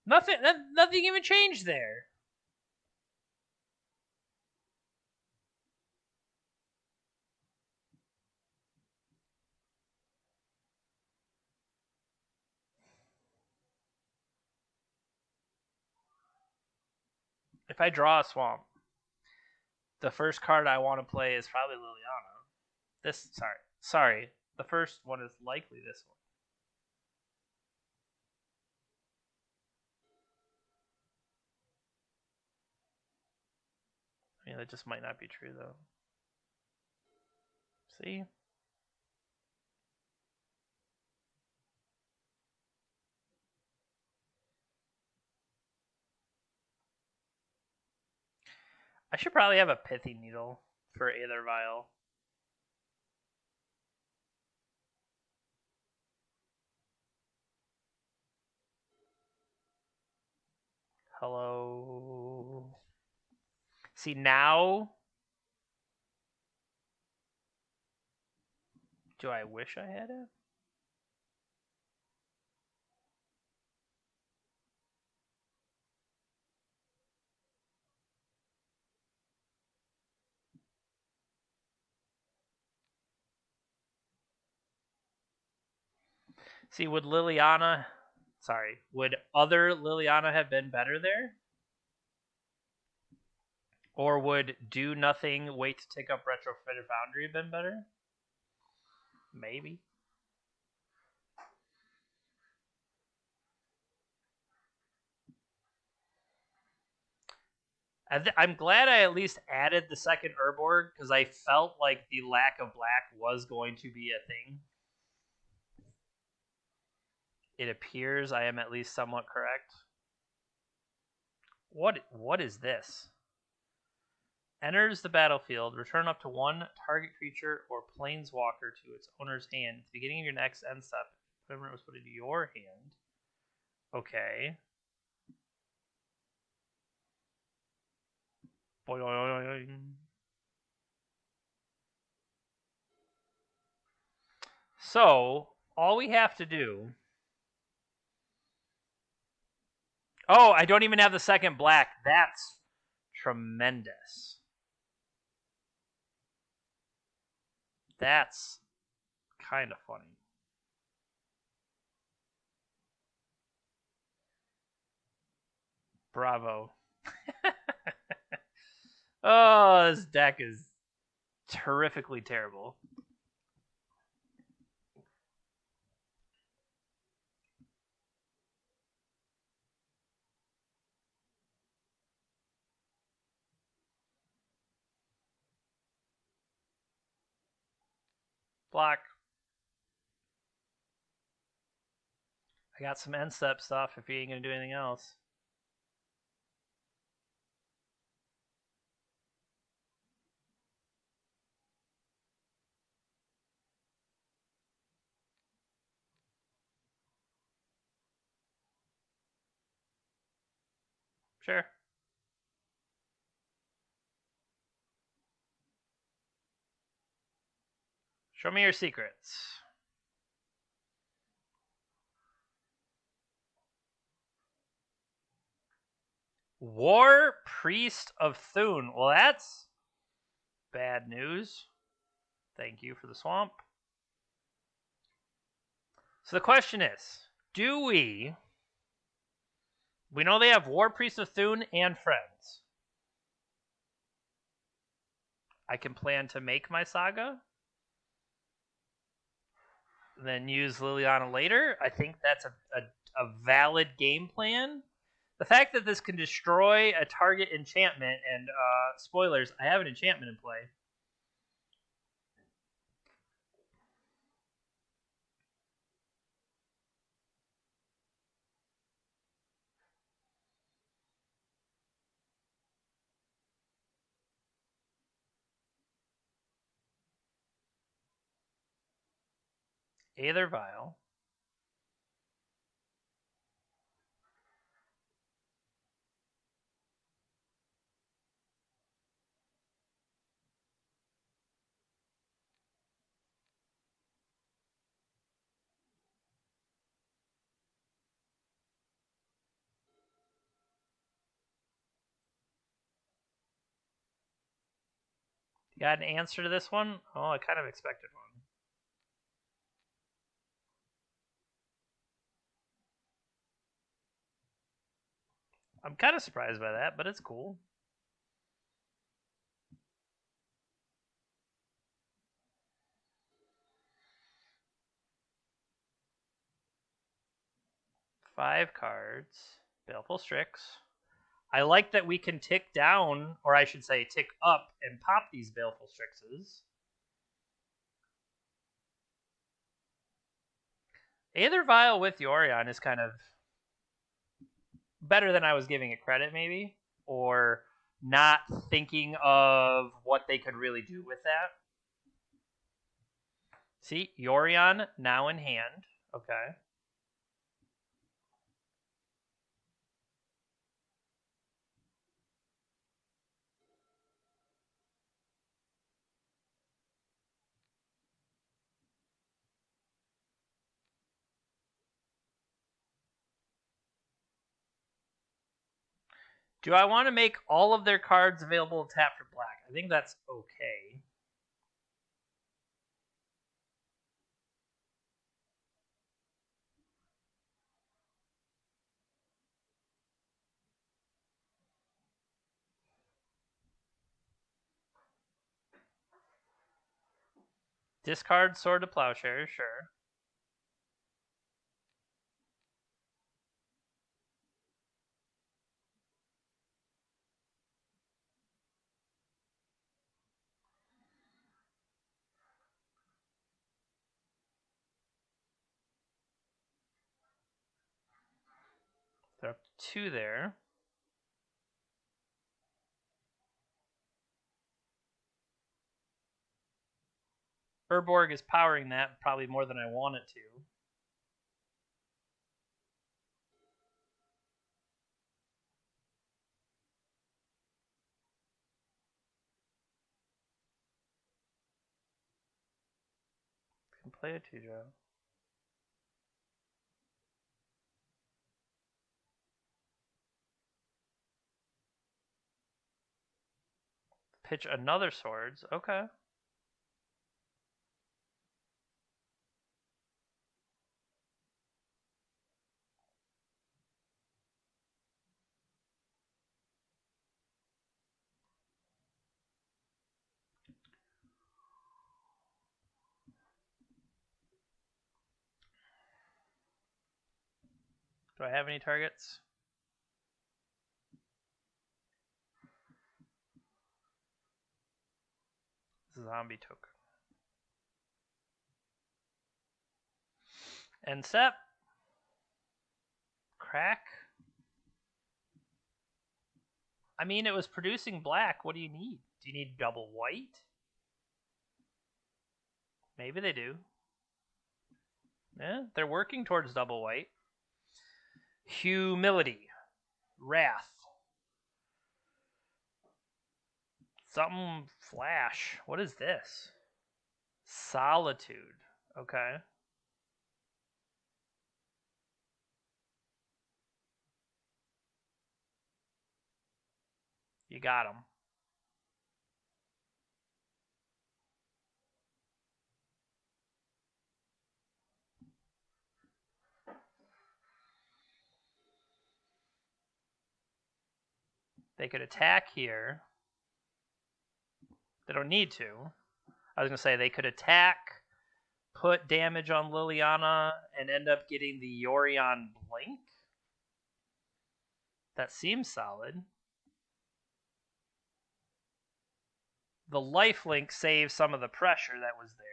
A: nothing even changed there. If I draw a swamp, the first card I want to play is probably Liliana. Sorry. The first one is likely this one. I mean, that just might not be true, though. See? I should probably have a Pithy Needle for either Vial. Hello. See, now... Do I wish I had it? See, would Liliana... Sorry. Would other Liliana have been better there? Or would Do Nothing, Wait to Take Up Retrofitted Foundry have been better? Maybe. I'm glad I at least added the second Urborg, because I felt like the lack of black was going to be a thing. It appears I am at least somewhat correct. What is this? Enters the battlefield. Return up to one target creature or planeswalker to its owner's hand. At the beginning of your next end step, whatever it was put into your hand. Okay. So, all we have to do... Oh, I don't even have the second black. That's tremendous. That's kind of funny. Bravo. Oh, this deck is terrifically terrible. Block. I got some end step stuff if he ain't gonna do anything else. Sure. Show me your secrets. War Priest of Thune. Well, that's bad news. Thank you for the swamp. So the question is, do we know they have War Priest of Thune and Friends. I can plan to make my saga. then use Liliana later. I think that's a valid game plan. The fact that this can destroy a target enchantment, and spoilers, I have an enchantment in play. Aether Vial. You got an answer to this one? Oh, I kind of expected one. I'm kind of surprised by that, but it's cool. Five cards. Baleful Strix. I like that we can tick down, or I should say tick up, and pop these Baleful Strixes. Aether Vial with Yorion is kind of better than I was giving it credit, maybe, or not thinking of what they could really do with that. See, Yorion now in hand. Okay. Do I want to make all of their cards available to tap for black? I think that's okay. Discard Sword to Plowshare, sure. They're up to 2 there. Urborg is powering that probably more than I want it to. Can play a 2-drop. Pitch another Swords. Okay. Do I have any targets? Zombie token. And Sep. Crack. I mean, it was producing black. What do you need? Do you need double white? Maybe they do. Yeah, they're working towards double white. Humility. Wrath. Something flash. What is this? Solitude. Okay. You got him. They could attack here. They don't need to. I was going to say they could attack put damage on Liliana and end up getting the Yorion Blink. That seems solid. The lifelink saves some of the pressure that was there.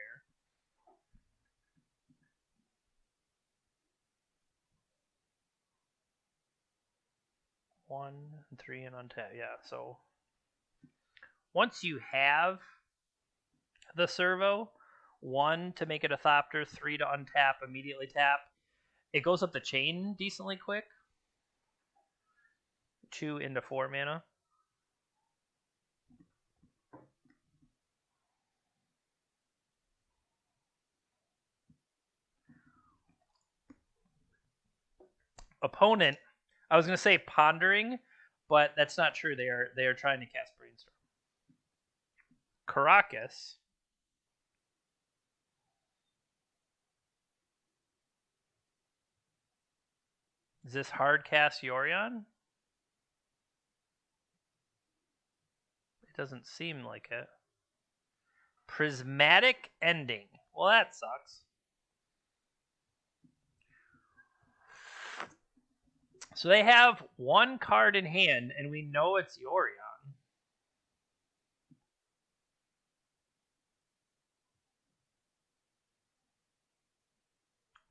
A: 1 and 3 and untap. Yeah, so once you have the servo, 1 to make it a Thopter, 3 to untap, immediately tap, it goes up the chain decently quick. 2 into 4 mana. Opponent, I was going to say pondering, but that's not true. They are trying to cast Brainstorm. Caracas. Is this hard cast Yorion? It doesn't seem like it. Prismatic Ending. Well, that sucks. So they have 1 card in hand, and we know it's Yorion.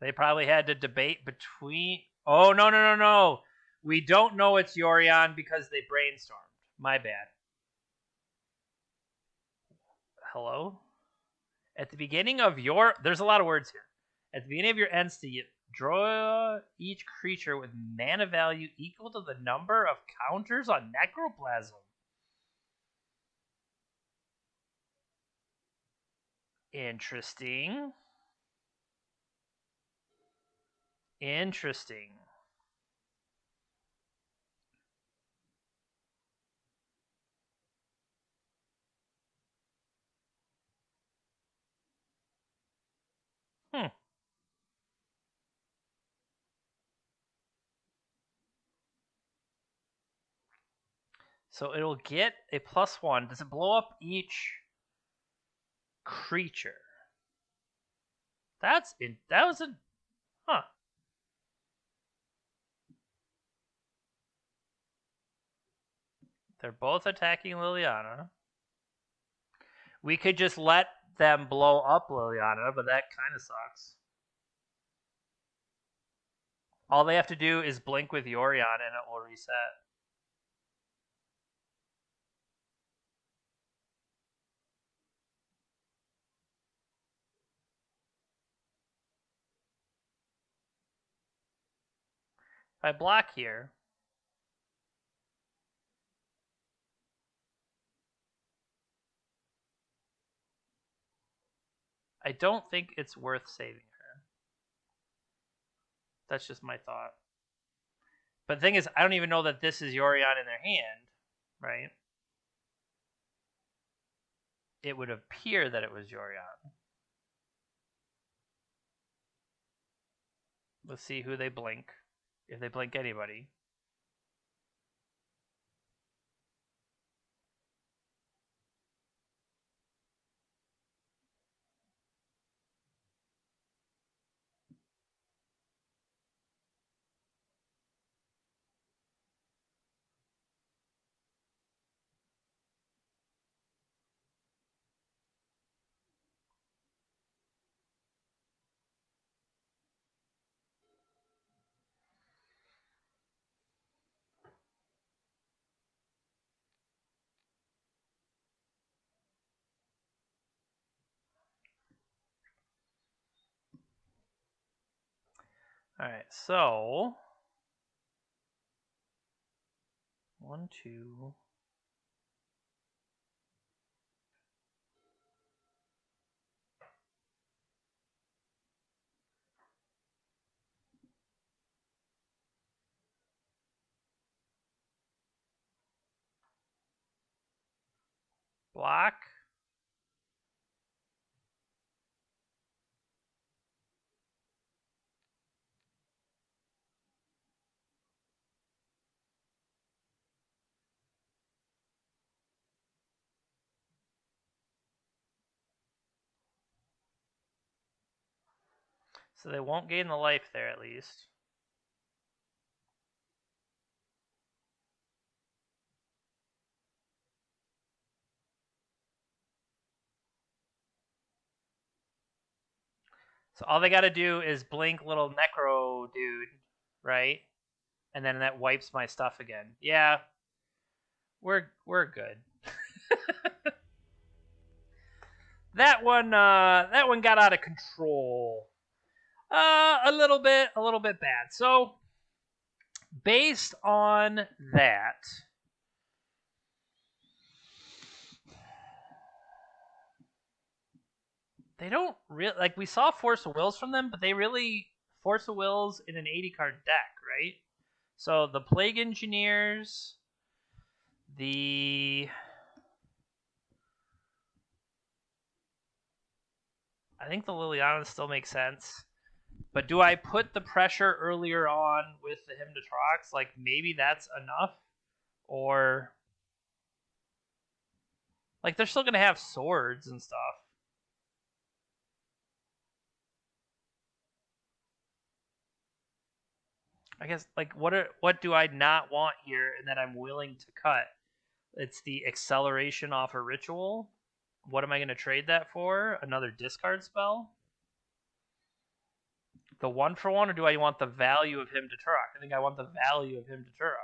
A: They probably had to debate between... Oh, no. We don't know it's Yorion because they brainstormed. My bad. Hello? At the beginning of your... There's a lot of words here. At the beginning of your end state, draw each creature with mana value equal to the number of counters on Necroplasm. Interesting. So it'll get a +1. Does it blow up each creature? That was a... Huh. They're both attacking Liliana. We could just let them blow up Liliana, but that kind of sucks. All they have to do is blink with Yorion and it will reset. If I block here, I don't think it's worth saving her. That's just my thought. But the thing is, I don't even know that this is Yorion in their hand, right? It would appear that it was Yorion. Let's see who they blink. If they blink anybody. Alright, so 1, 2. Block. So they won't gain the life there, at least. So all they got to do is blink little necro dude, right? And then that wipes my stuff again. Yeah, we're good. That one got out of control. A little bit bad. So based on that, they don't really like. We saw Force of Wills from them, but they really Force of Wills in an 80 card deck, right? So the Plague Engineers, I think the Liliana still makes sense. But do I put the pressure earlier on with the Hymn to Tourach? Like, maybe that's enough? Or, like, they're still going to have swords and stuff. I guess, like, what do I not want here and that I'm willing to cut? It's the acceleration off a ritual. What am I going to trade that for? Another discard spell? The 1-for-1, or do I want the value of Hymn to Tourach? I think I want the value of Hymn to Tourach.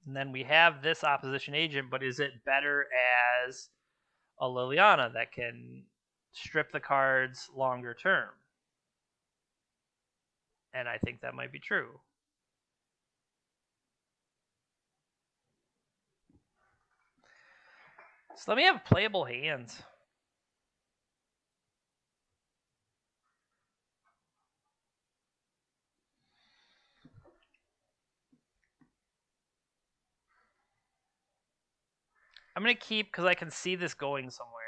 A: And then we have this opposition agent, but is it better as a Liliana that can strip the cards longer term? And I think that might be true. So let me have playable hands. I'm going to keep because I can see this going somewhere.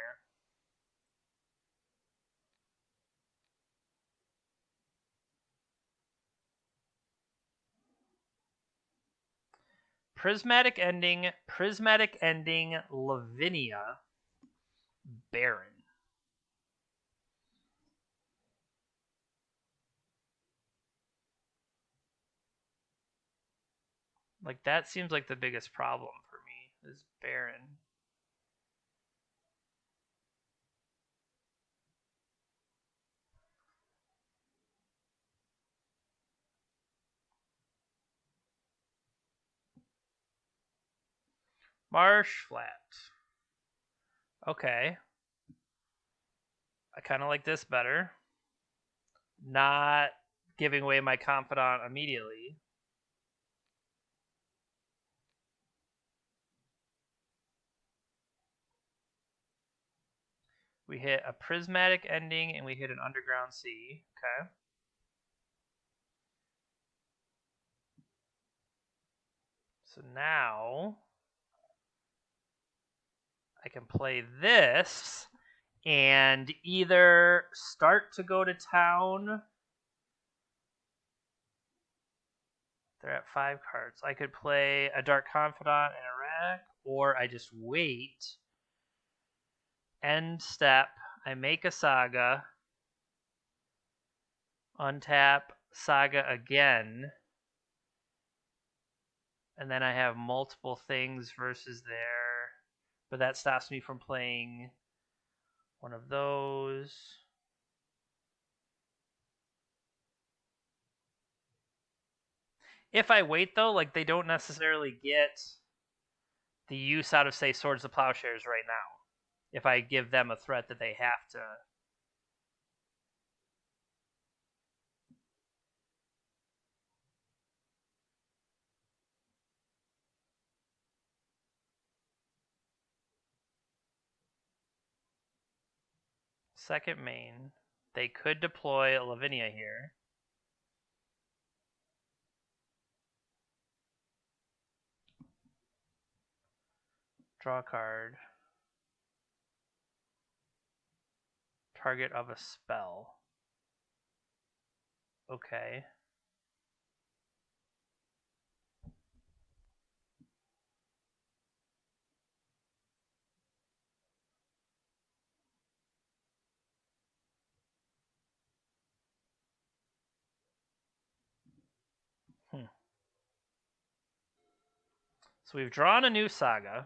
A: Prismatic Ending, Lavinia, Baron. Like, that seems like the biggest problem for me, is Baron. Marsh Flat. Okay. I kind of like this better. Not giving away my Confidant immediately. We hit a Prismatic Ending and we hit an Underground Sea. Okay. So now I can play this and either start to go to town. They're at 5 cards. I could play a Dark Confidant in Iraq, or I just wait. End step. I make a Saga. Untap Saga again. And then I have multiple things versus there. But that stops me from playing one of those. If I wait, though, like, they don't necessarily get the use out of, say, Swords of Plowshares right now. If I give them a threat that they have to. Second main. They could deploy Lavinia here. Draw a card. Target of a spell. Okay. So we've drawn a new saga.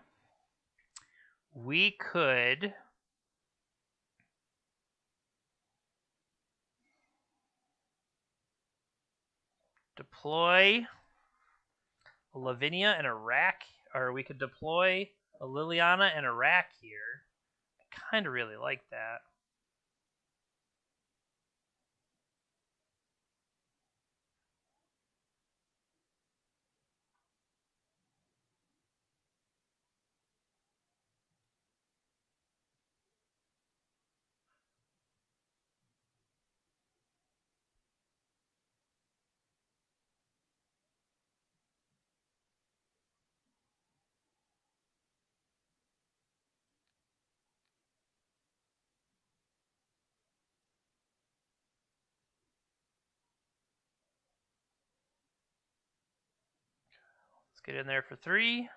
A: We could deploy a Lavinia and a Rack, or we could deploy a Liliana and a Rack here. I kind of really like that. Let's get in there for 3.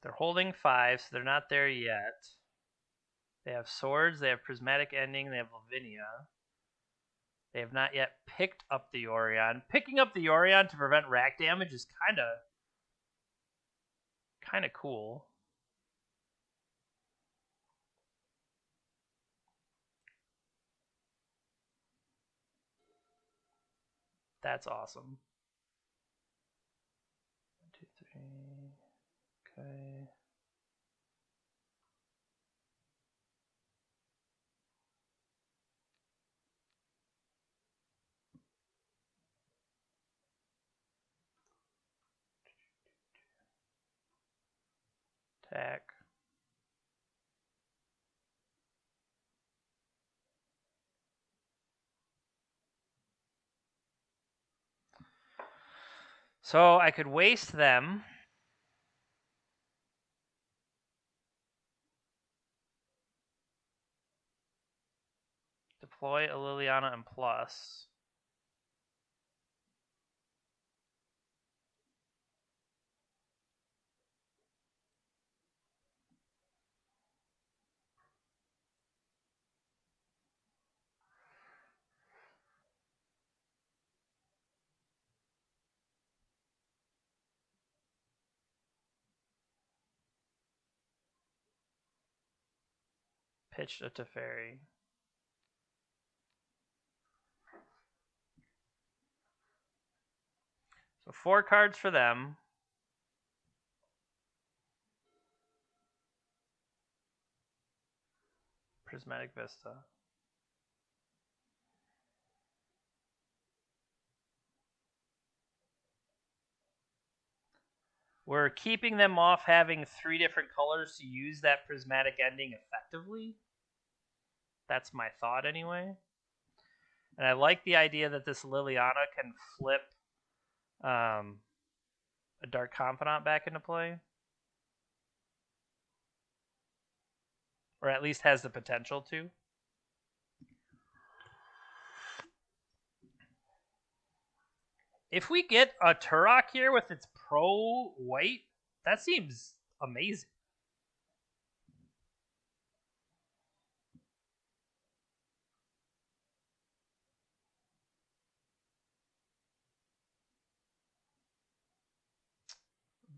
A: They're holding 5, so they're not there yet. They have swords, they have prismatic ending, they have Lavinia. They have not yet picked up the Yorion. Picking up the Yorion to prevent rack damage is kind of cool. That's awesome. 1, 2, 3. Okay. Attack. So I could waste them. Deploy a Liliana and plus. Pitched a Teferi. So 4 cards for them. Prismatic Vista. We're keeping them off having 3 different colors to use that prismatic ending effectively. That's my thought anyway. And I like the idea that this Liliana can flip a Dark Confidant back into play. Or at least has the potential to. If we get a Tourach here with its pro-white, that seems amazing.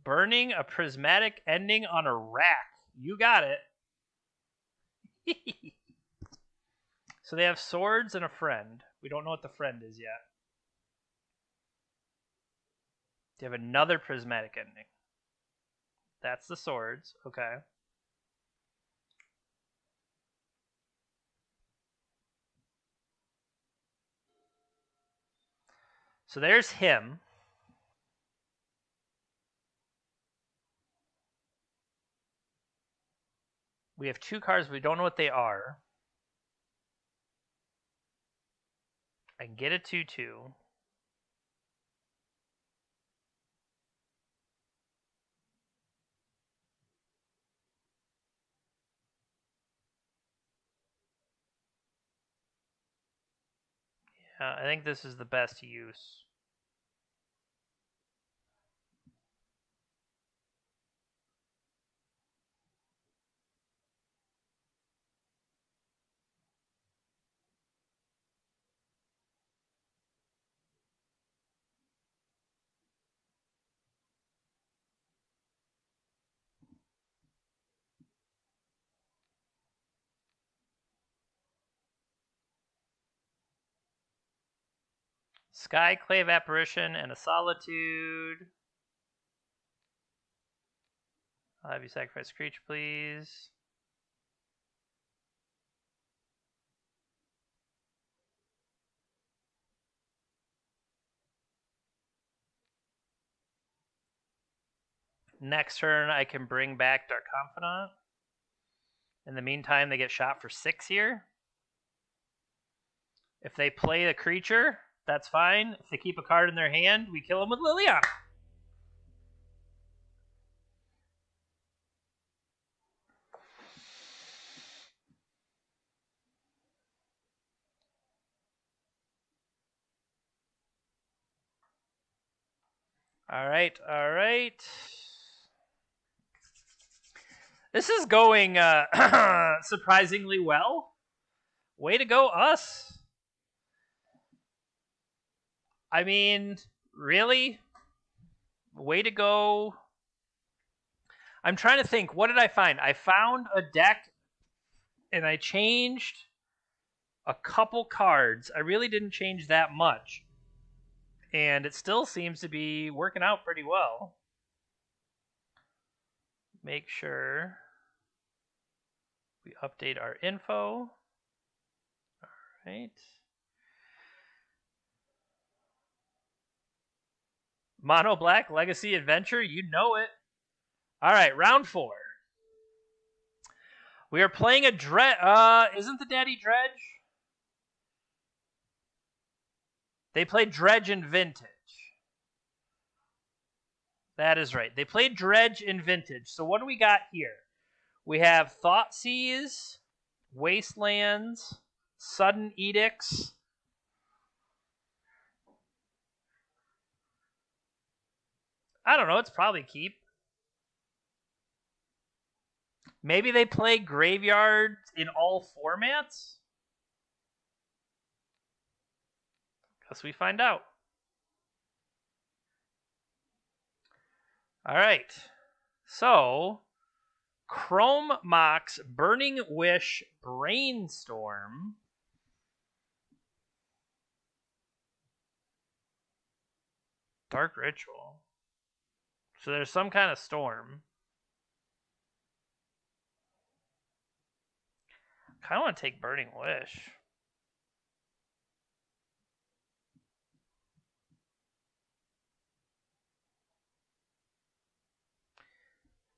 A: Burning a prismatic ending on a rack. You got it. So they have swords and a friend. We don't know what the friend is yet. They have another prismatic ending. That's the swords. Okay. So there's him. We have 2 cards. We don't know what they are. I can get a 2/2. Yeah, I think this is the best use. Skyclave Apparition and a Solitude. I'll have you sacrifice a creature, please. Next turn, I can bring back Dark Confidant. In the meantime, they get shot for 6 here. If they play a creature, that's fine. If they keep a card in their hand, we kill them with Liliana. All right. This is going surprisingly well. Way to go, us. I mean, really? Way to go. I'm trying to think. What did I find? I found a deck, and I changed a couple cards. I really didn't change that much. And it still seems to be working out pretty well. Make sure we update our info. All right. Mono Black Legacy Adventure, you know it. All right, round 4. We are playing a Dredge. Isn't the Daddy Dredge? They played Dredge in Vintage. That is right. They played Dredge in Vintage. So what do we got here? We have Thoughtseize, Wastelands, Sudden Edicts. I don't know. It's probably keep. Maybe they play Graveyard in all formats? Guess we find out. All right. So, Chrome Mox, Burning Wish, Brainstorm. Dark Ritual. So there's some kind of storm. I kind of want to take Burning Wish.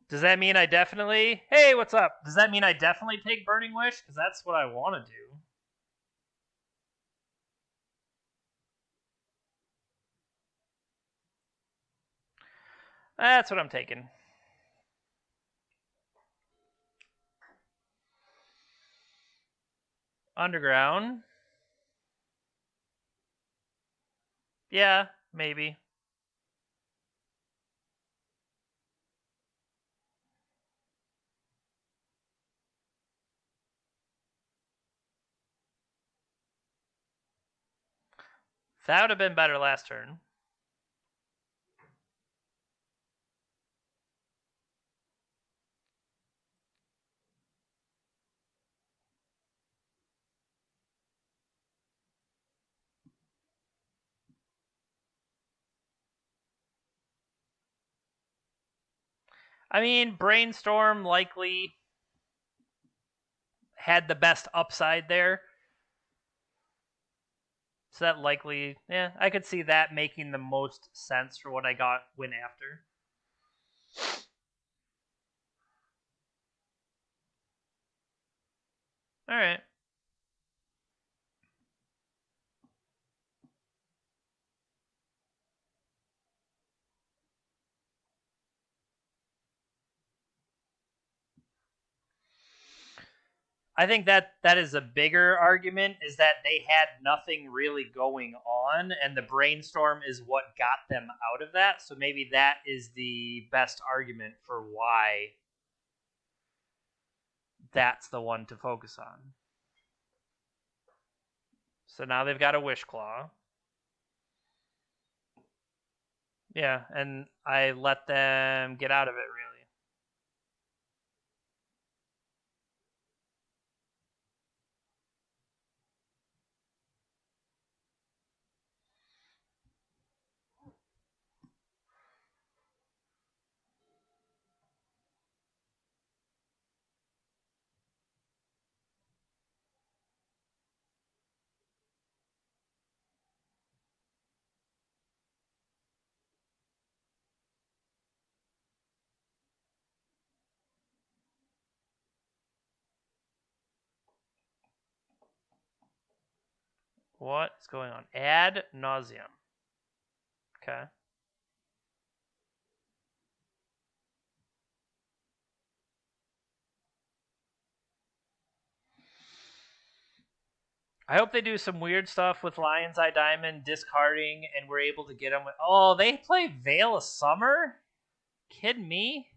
A: Does that mean I definitely... Hey, what's up? Does that mean I definitely take Burning Wish? Because that's what I want to do. That's what I'm taking. Underground. Yeah, maybe. That would have been better last turn. I mean, Brainstorm likely had the best upside there. So that likely, I could see that making the most sense for what I went after. All right. I think that is a bigger argument, is that they had nothing really going on, and the Brainstorm is what got them out of that. So maybe that is the best argument for why that's the one to focus on. So now they've got a Wish Claw. Yeah, and I let them get out of it, really. What's going on? Ad nauseum. Okay. I hope they do some weird stuff with Lion's Eye Diamond discarding, and we're able to get them. Oh, they play Veil of Summer? Kidding me?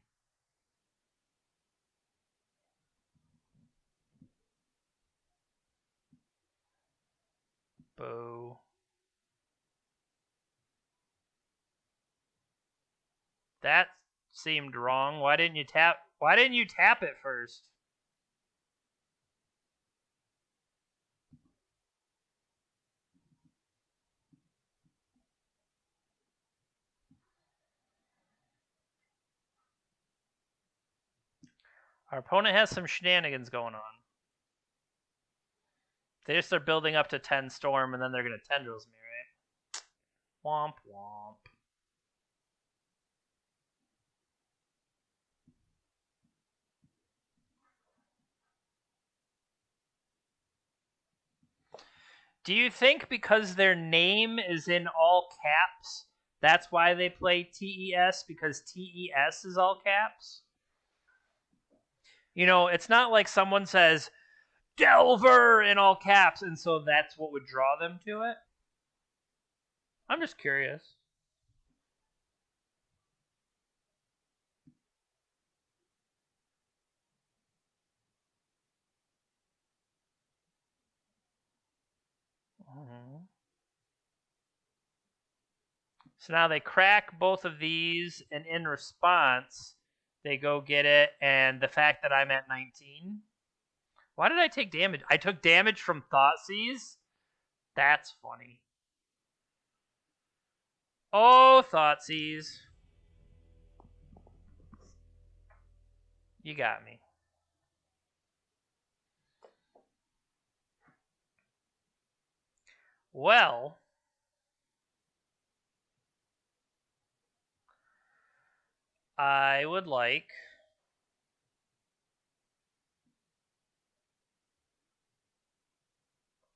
A: Boo. That seemed wrong. Why didn't you tap it first? Our opponent has some shenanigans going on. They just are building up to 10 Storm, and then they're going to Tendrils me, right? Womp womp. Do you think because their name is in all caps, that's why they play TES? Because TES is all caps? You know, it's not like someone says, Delver in all caps, and so that's what would draw them to it. I'm just curious. Mm-hmm. So now they crack both of these, and in response, they go get it, and the fact that I'm at 19. Why did I take damage? I took damage from Thoughtseize? That's funny. Oh, Thoughtseize. You got me. Well, I would like...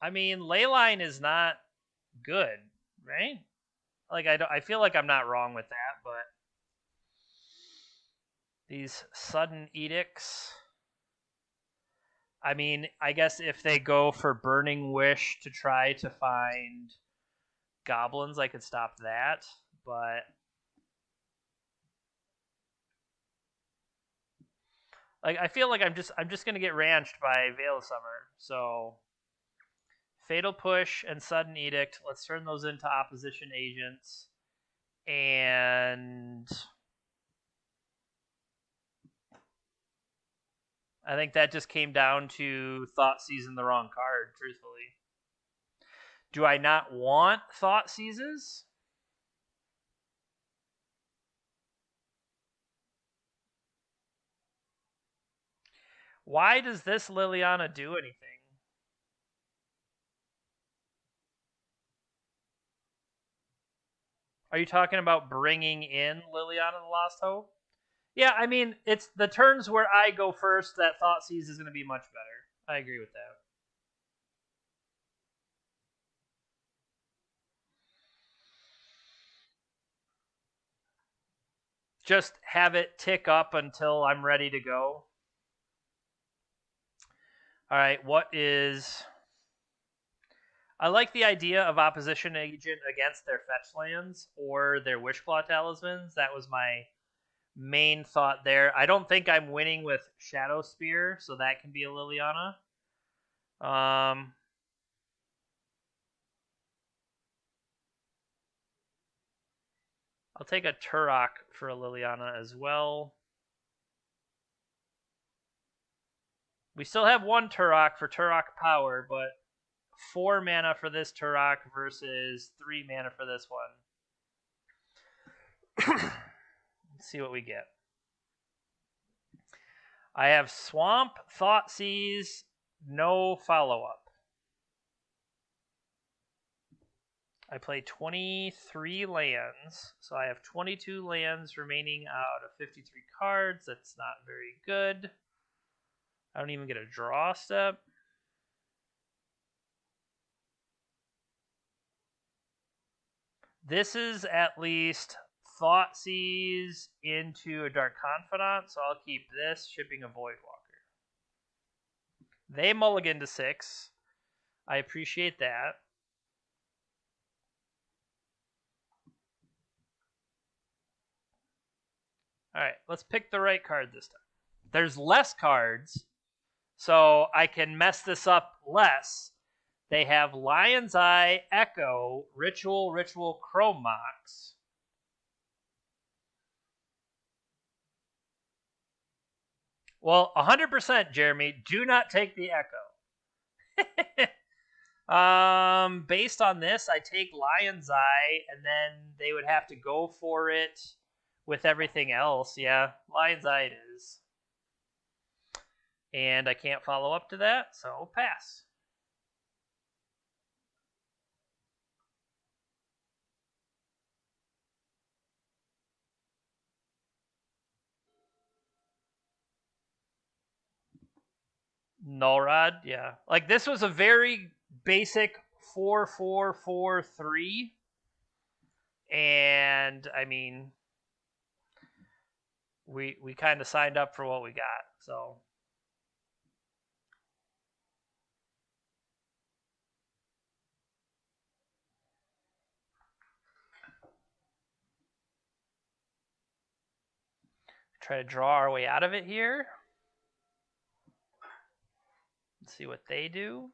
A: I mean, Leyline is not good, right? Like, I feel like I'm not wrong with that, but these sudden edicts... I mean, I guess if they go for Burning Wish to try to find goblins, I could stop that, but like I feel like I'm just gonna get ranched by Veil of Summer. So Fatal Push and Sudden Edict, let's turn those into opposition agents. And I think that just came down to Thoughtseizing the wrong card, truthfully. Do I not want Thoughtseizes? Why does this Liliana do anything? Are you talking about bringing in Liliana the Lost Hope? Yeah, I mean, it's the turns where I go first that Thoughtseize is going to be much better. I agree with that. Just have it tick up until I'm ready to go. All right, what is... I like the idea of opposition agent against their fetch lands or their Wishclaw talismans. That was my main thought there. I don't think I'm winning with Shadow Spear, so that can be a Liliana. I'll take a Tourach for a Liliana as well. We still have one Tourach for Tourach power, but 4 mana for this Tourach versus 3 mana for this one. Let's see what we get. I have Swamp, Thoughtseize, no follow-up. I play 23 lands, so I have 22 lands remaining out of 53 cards. That's not very good. I don't even get a draw step. This is at least Thoughtseize into a Dark Confidant, so I'll keep this, shipping a Voidwalker. They mulligan to 6. I appreciate that. Alright, let's pick the right card this time. There's less cards, so I can mess this up less. They have Lion's Eye, Echo, Ritual, Chrome Mox. Well, 100%, Jeremy, do not take the Echo. Based on this, I take Lion's Eye, and then they would have to go for it with everything else. Yeah, Lion's Eye it is. And I can't follow up to that, so pass. Null Rod, yeah. Like, this was a very basic 4-4-4-3. And, I mean, we kind of signed up for what we got, so. Try to draw our way out of it here. Let's see what they do.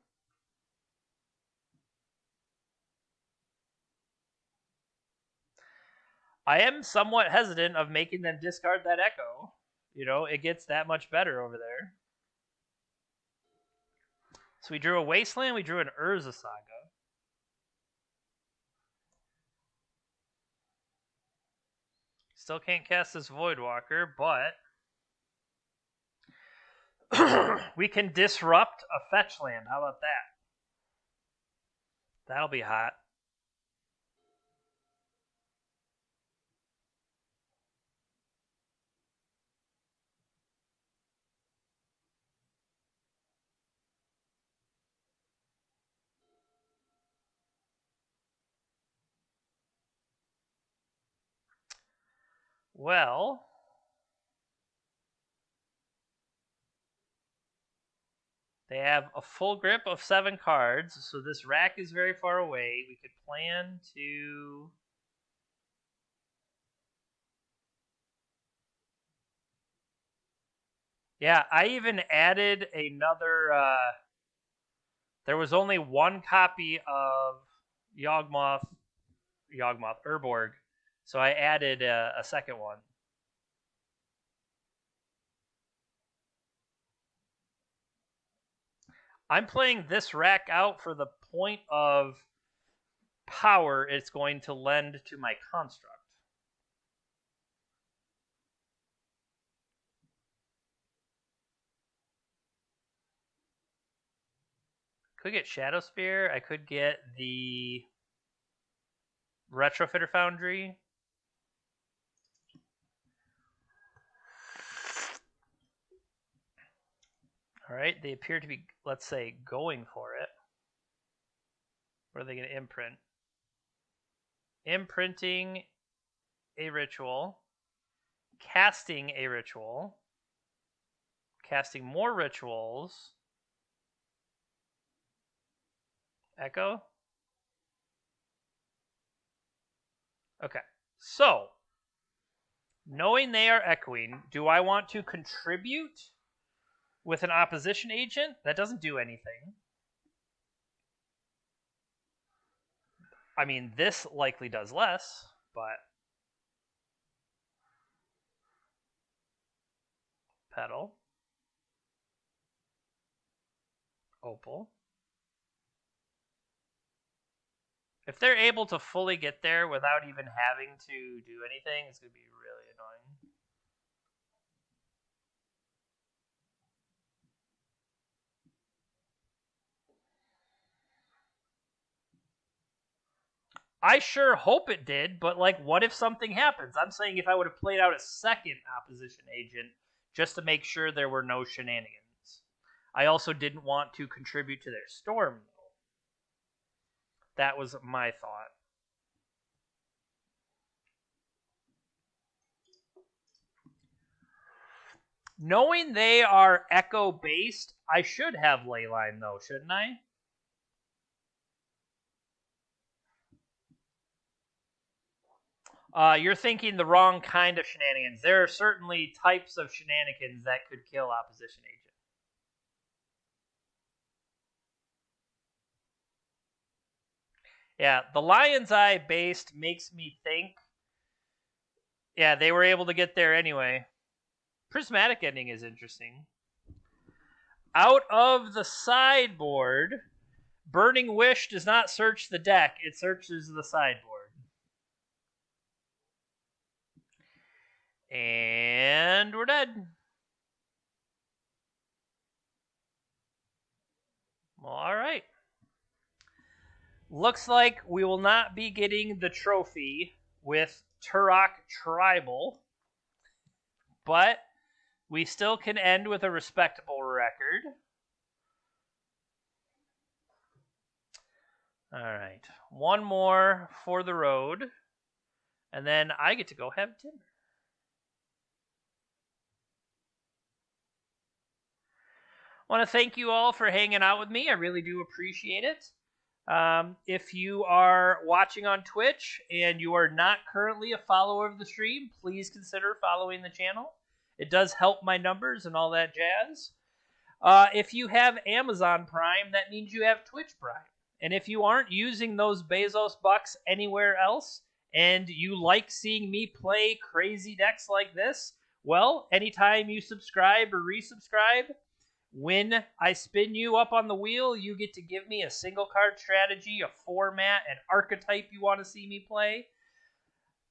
A: I am somewhat hesitant of making them discard that Echo. You know, it gets that much better over there. So we drew a Wasteland, we drew an Urza Saga. Still can't cast this Voidwalker, but we can disrupt a fetch land. How about that? That'll be hot. Well, they have a full grip of 7 cards, so this rack is very far away. We could plan to... Yeah, I even added another... there was only one copy of Yawgmoth, Urborg, so I added a second one. I'm playing this rack out for the point of power it's going to lend to my construct. Could get Shadow Spear. I could get the Retrofitter Foundry. All right, they appear to be, let's say, going for it. What are they going to imprint? Imprinting a ritual, casting a ritual, casting more rituals. Echo? Okay, so, knowing they are echoing, do I want to contribute with an opposition agent? That doesn't do anything. I mean, this likely does less, but... Petal. Opal. If they're able to fully get there without even having to do anything, it's going to be really annoying. I sure hope it did, but, like, what if something happens? I'm saying if I would have played out a second opposition agent just to make sure there were no shenanigans. I also didn't want to contribute to their storm, though. That was my thought. Knowing they are Echo based, I should have Leyline though, shouldn't I? You're thinking the wrong kind of shenanigans. There are certainly types of shenanigans that could kill opposition agent. Yeah, the Lion's Eye based makes me think. Yeah, they were able to get there anyway. Prismatic Ending is interesting. Out of the sideboard, Burning Wish does not search the deck, it searches the sideboard. And we're dead. Well, all right. Looks like we will not be getting the trophy with Tourach Tribal, but we still can end with a respectable record. All right. One more for the road, and then I get to go have dinner. I want to thank you all for hanging out with me. I really do appreciate it. If you are watching on Twitch and you are not currently a follower of the stream, please consider following the channel. It does help my numbers and all that jazz. If you have Amazon Prime, that means you have Twitch Prime. And if you aren't using those Bezos bucks anywhere else, and you like seeing me play crazy decks like this, well, anytime you subscribe or resubscribe, when I spin you up on the wheel, you get to give me a single card strategy, a format, an archetype you want to see me play.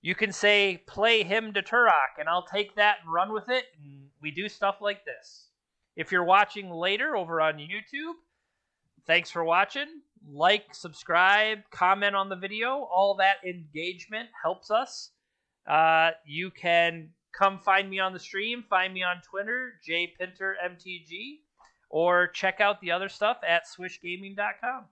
A: You can say, play him to Tourach, and I'll take that and run with it, and we do stuff like this. If you're watching later over on YouTube, thanks for watching. Like, subscribe, comment on the video. All that engagement helps us. You can come find me on the stream. Find me on Twitter, jpintermtg, or check out the other stuff at swishgaming.com.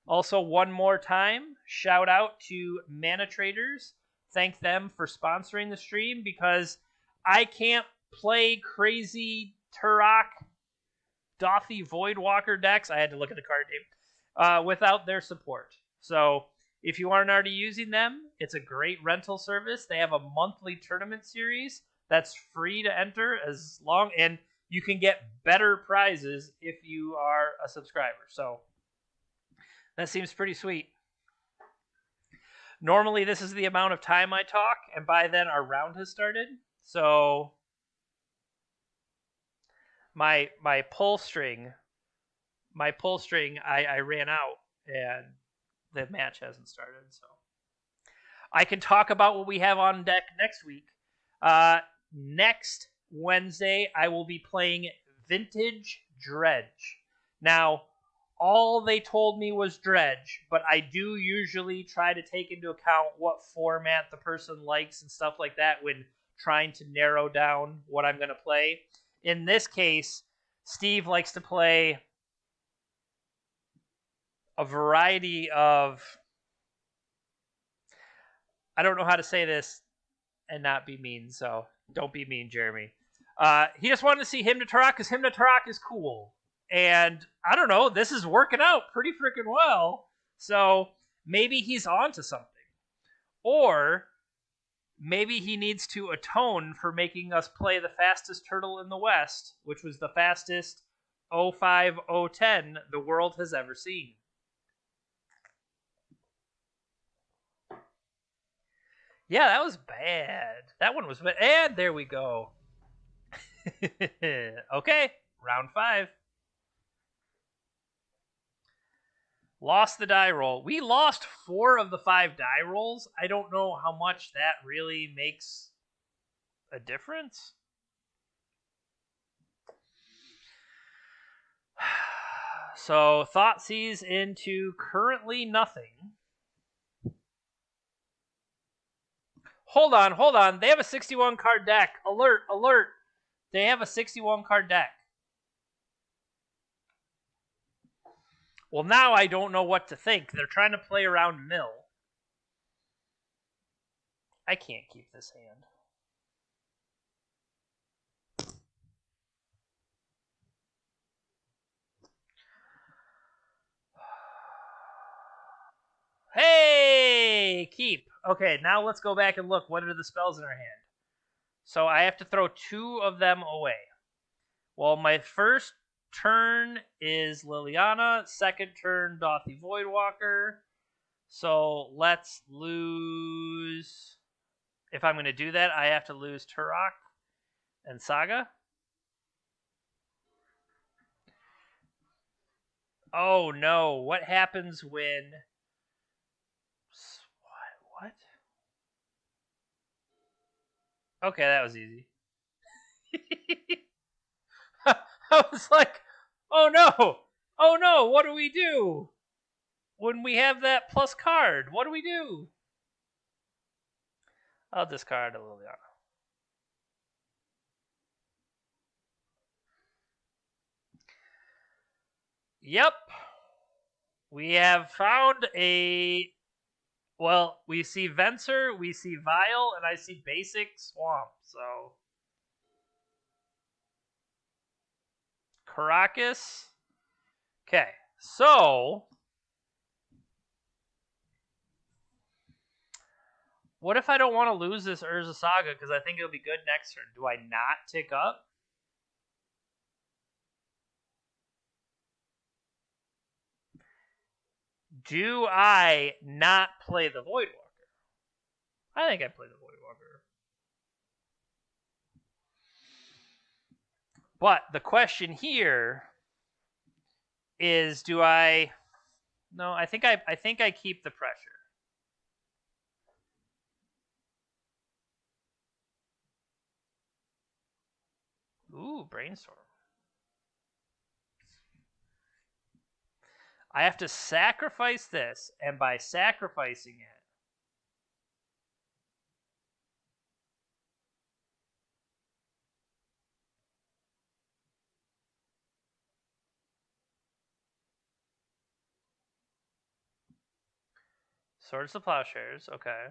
A: Also, one more time, shout out to Mana Traders. Thank them for sponsoring the stream because I can't play crazy Tourach, Dothy, Voidwalker decks. I had to look at the card name without their support. So if you aren't already using them, it's a great rental service. They have a monthly tournament series that's free to enter as long, and you can get better prizes if you are a subscriber. So that seems pretty sweet. Normally, this is the amount of time I talk, and by then our round has started. So my pull string, I ran out, and the match hasn't started. So I can talk about what we have on deck next week. Next Wednesday, I will be playing Vintage Dredge. Now, all they told me was Dredge, but I do usually try to take into account what format the person likes and stuff like that when trying to narrow down what I'm going to play. In this case, Steve likes to play a variety of... I don't know how to say this and not be mean, so don't be mean, Jeremy. He just wanted to see him to Tourach because him to Tourach is cool. And I don't know, this is working out pretty freaking well. So maybe he's on to something. Or maybe he needs to atone for making us play the fastest turtle in the West, which was the fastest 05010 the world has ever seen. Yeah, that was bad. That one was bad. And there we go. Okay, round 5. Lost the die roll. We lost 4 of the 5 die rolls. I don't know how much that really makes a difference. So, Thoughtseize into currently nothing. Hold on. They have a 61 card deck. Alert. They have a 61 card deck. Well, now I don't know what to think. They're trying to play around mill. I can't keep this hand. keep. Okay, now let's go back and look. What are the spells in our hand? So I have to throw 2 of them away. Well, my first turn is Liliana. Second turn, Dothy Voidwalker. So let's lose. If I'm going to do that, I have to lose Tourach and Saga. Oh no! What happens when? What? Okay, that was easy. I was like, oh no! Oh no! What do we do when we have that plus card? What do we do? I'll discard a Liliana. Yep. We have found a. Well, we see Venser, we see Vial, and I see Basic Swamp. So. Caracas. Okay. So. What if I don't want to lose this Urza Saga because I think it'll be good next turn? Do I not tick up? Do I not play the Voidwalker? I think I play the Voidwalker. But the question here is, do I? No, I think I keep the pressure. Ooh, Brainstorm. I have to sacrifice this, and by sacrificing it, Swords to Plowshares, okay.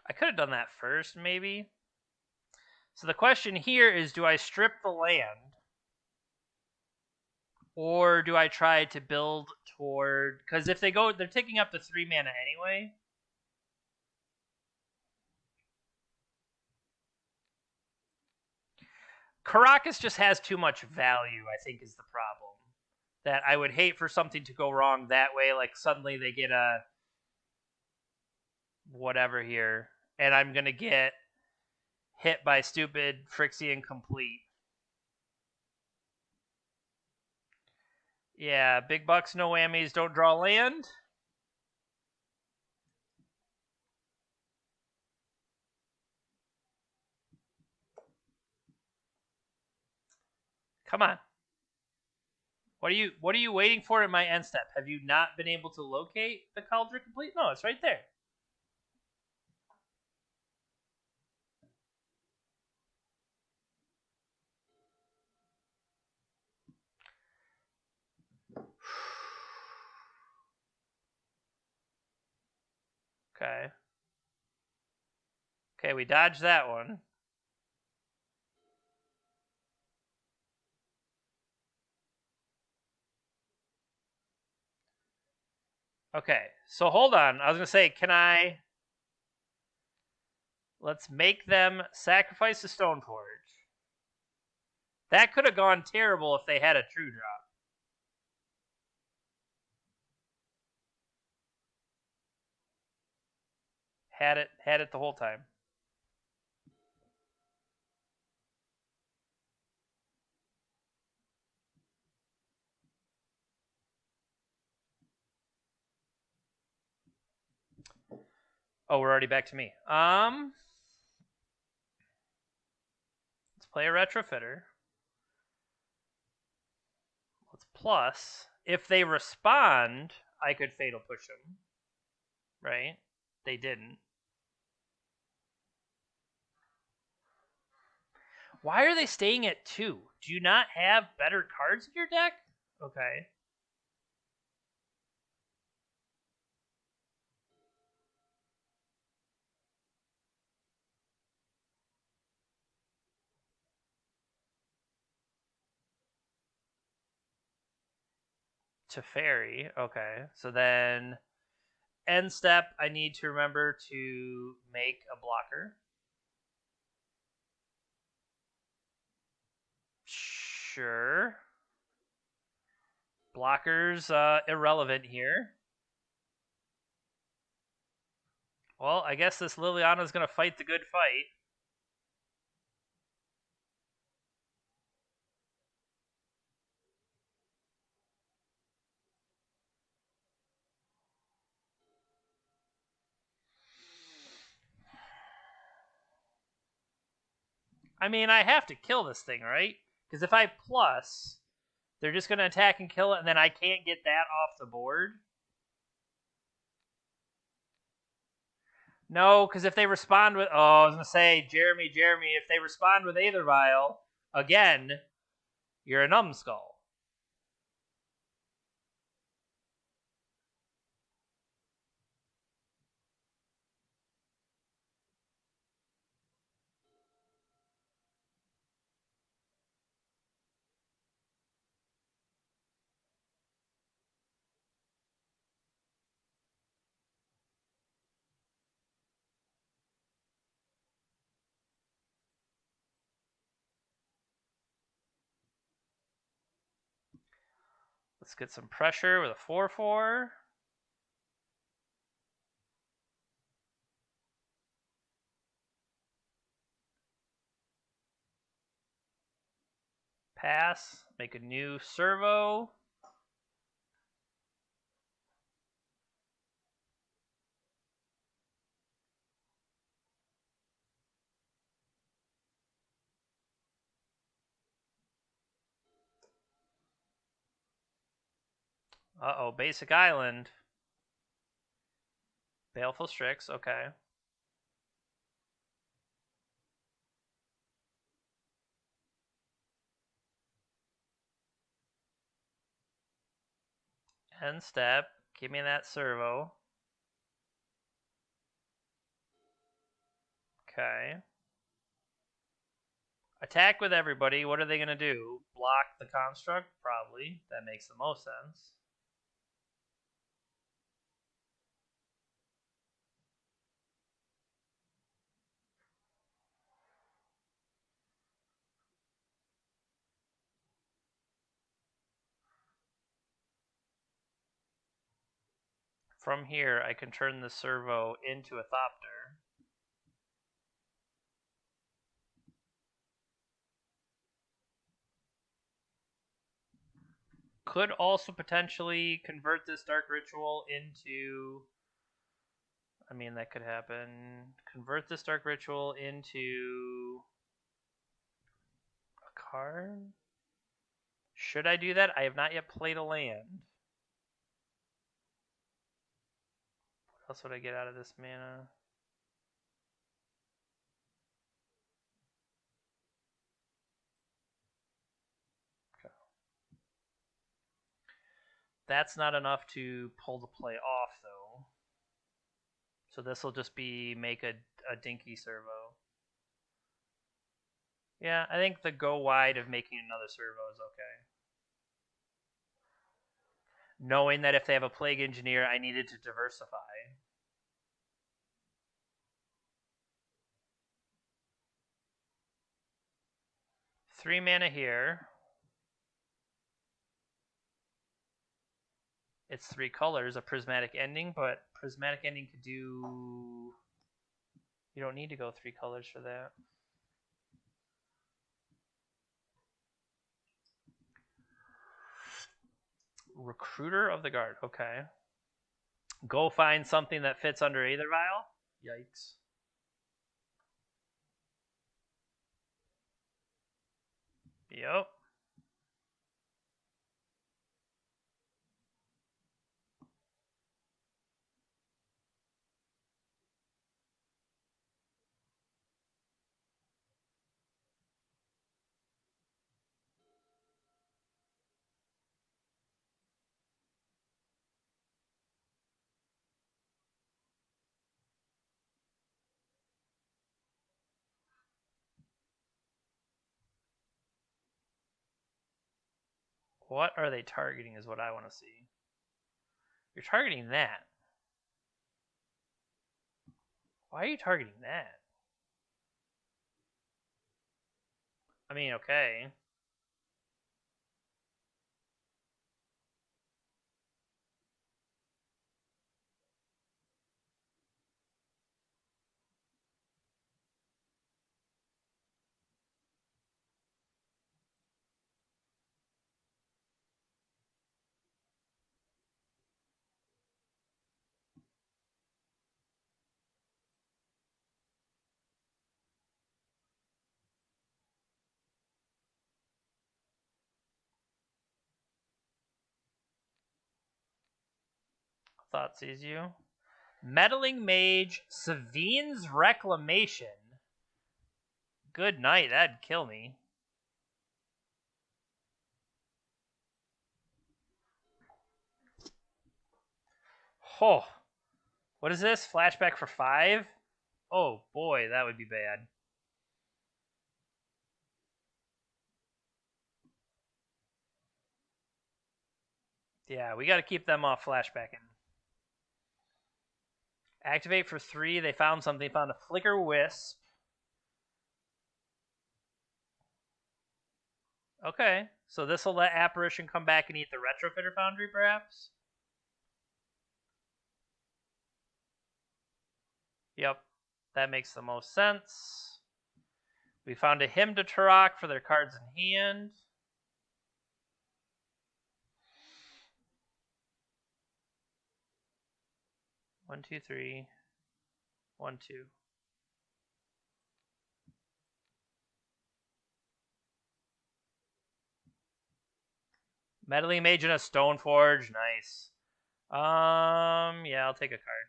A: I could have done that first, maybe. So the question here is, do I strip the land? Or do I try to build toward... Because if they go... They're taking up to 3 mana anyway. Caracas just has too much value, I think, is the problem. That I would hate for something to go wrong that way. Like, suddenly they get a... whatever here. And I'm going to get hit by stupid Phyrexian Complete. Yeah, big bucks, no whammies, don't draw land. Come on. What are you waiting for in my end step? Have you not been able to locate the Cauldron Complete? No, it's right there. Okay. Okay, we dodged that one. Okay, so hold on. I was going to say, can I... Let's make them sacrifice the Stoneforge. That could have gone terrible if they had a true drop. Had it the whole time. Oh, we're already back to me. Let's play a Retrofitter. Let's plus. If they respond, I could Fatal Push them. Right? They didn't. Why are they staying at 2? Do you not have better cards in your deck? Okay. to fairy. Okay, so then end step, I need to remember to make a blocker. Sure. Blockers irrelevant here. Well, I guess this Liliana's going to fight the good fight. I mean, I have to kill this thing, right? Because if I plus, they're just going to attack and kill it, and then I can't get that off the board. No, because if they respond with... Oh, I was going to say, Jeremy, if they respond with Aether Vial, again, you're a numbskull. Let's get some pressure with a 4/4. Pass. Make a new servo. Uh-oh, basic island. Baleful Strix, okay. End step. Give me that servo. Okay. Attack with everybody. What are they going to do? Block the construct? Probably. That makes the most sense. From here, I can turn the servo into a Thopter. Could also potentially convert this Dark Ritual into... I mean, that could happen. Convert this Dark Ritual into a card? Should I do that? I have not yet played a land. What else would I get out of this mana? Okay. That's not enough to pull the play off, though. So this will just be make a dinky servo. Yeah, I think the go wide of making another servo is okay. Knowing that if they have a Plague Engineer, I needed to diversify. Three mana here. It's 3 colors, a Prismatic Ending, but Prismatic Ending could do... You don't need to go 3 colors for that. Recruiter of the Guard, okay. Go find something that fits under Aether Vial? Yikes. Yep. What are they targeting is what I want to see. You're targeting that. Why are you targeting that? I mean, okay. Thought sees you. Meddling Mage, Savine's Reclamation. Good night, that'd kill me. Oh. What is this? Flashback for 5? Oh boy, that would be bad. Yeah, we gotta keep them off flashbacking. Activate for 3. They found something. They found a Flicker Wisp. Okay, so this will let Apparition come back and eat the Retrofitter Foundry, perhaps? Yep, that makes the most sense. We found a Hymn to Tourach for their cards in hand. One, two, three. 1, 2. Meddling Mage and a Stoneforge, nice. Yeah, I'll take a card.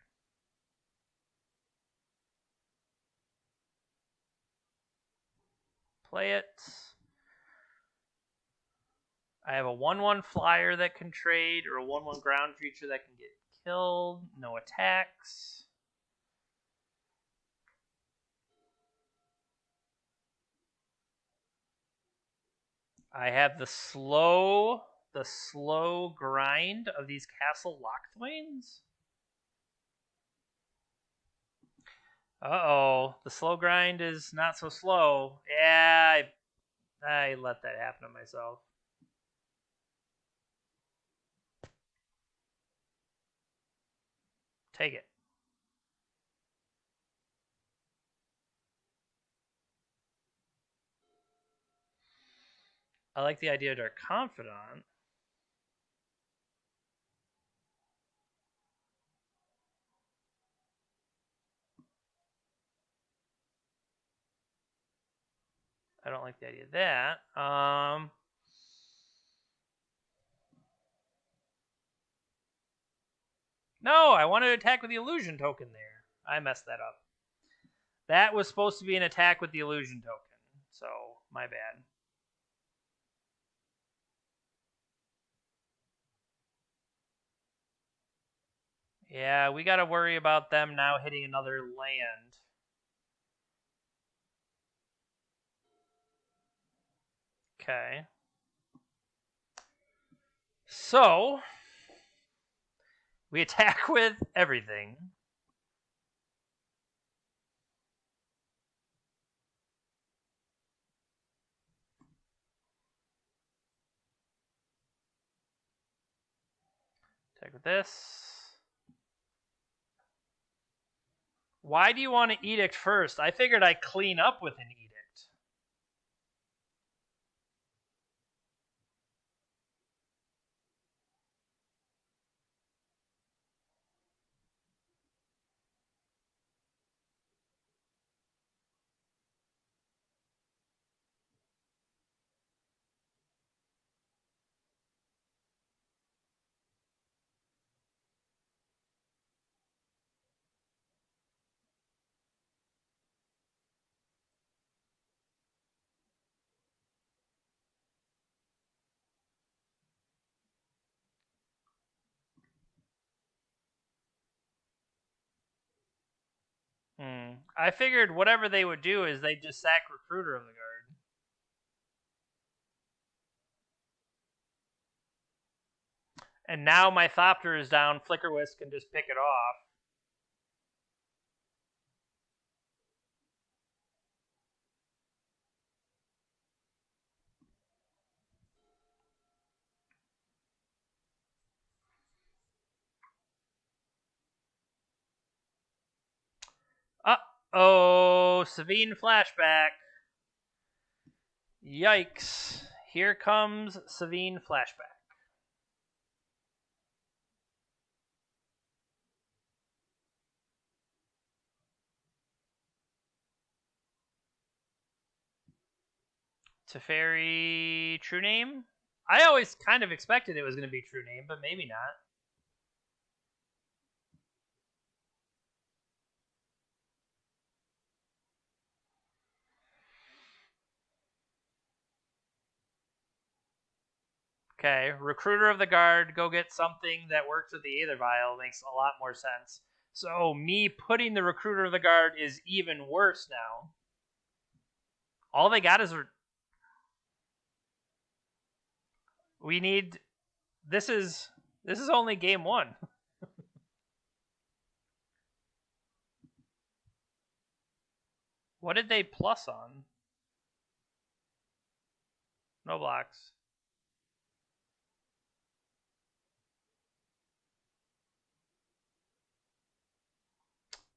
A: Play it. I have a 1/1 flyer that can trade, or a 1/1 ground creature that can get killed. No attacks. I have the slow grind of these Castle Lockthwains. Uh-oh, the slow grind is not so slow. Yeah, I let that happen to myself. Take it. I like the idea of Dark Confidant. I don't like the idea of that. No, I wanted to attack with the illusion token there. I messed that up. That was supposed to be an attack with the illusion token, so my bad. Yeah, we got to worry about them now hitting another land. Okay. So, we attack with everything. Attack with this. Why do you want to Edict first? I figured I'd clean up with an Edict. I figured whatever they would do is they'd just sack Recruiter of the Guard. And now my Thopter is down. Flickerwisp can just pick it off. Uh-oh, Savine flashback. Yikes. Here comes Savine flashback. Teferi True Name? I always kind of expected it was going to be True Name, but maybe not. Okay, Recruiter of the Guard, go get something that works with the Aether Vial. Makes a lot more sense. So me putting the Recruiter of the Guard is even worse now. All they got is... We need... This is only game 1. What did they plus on? No blocks.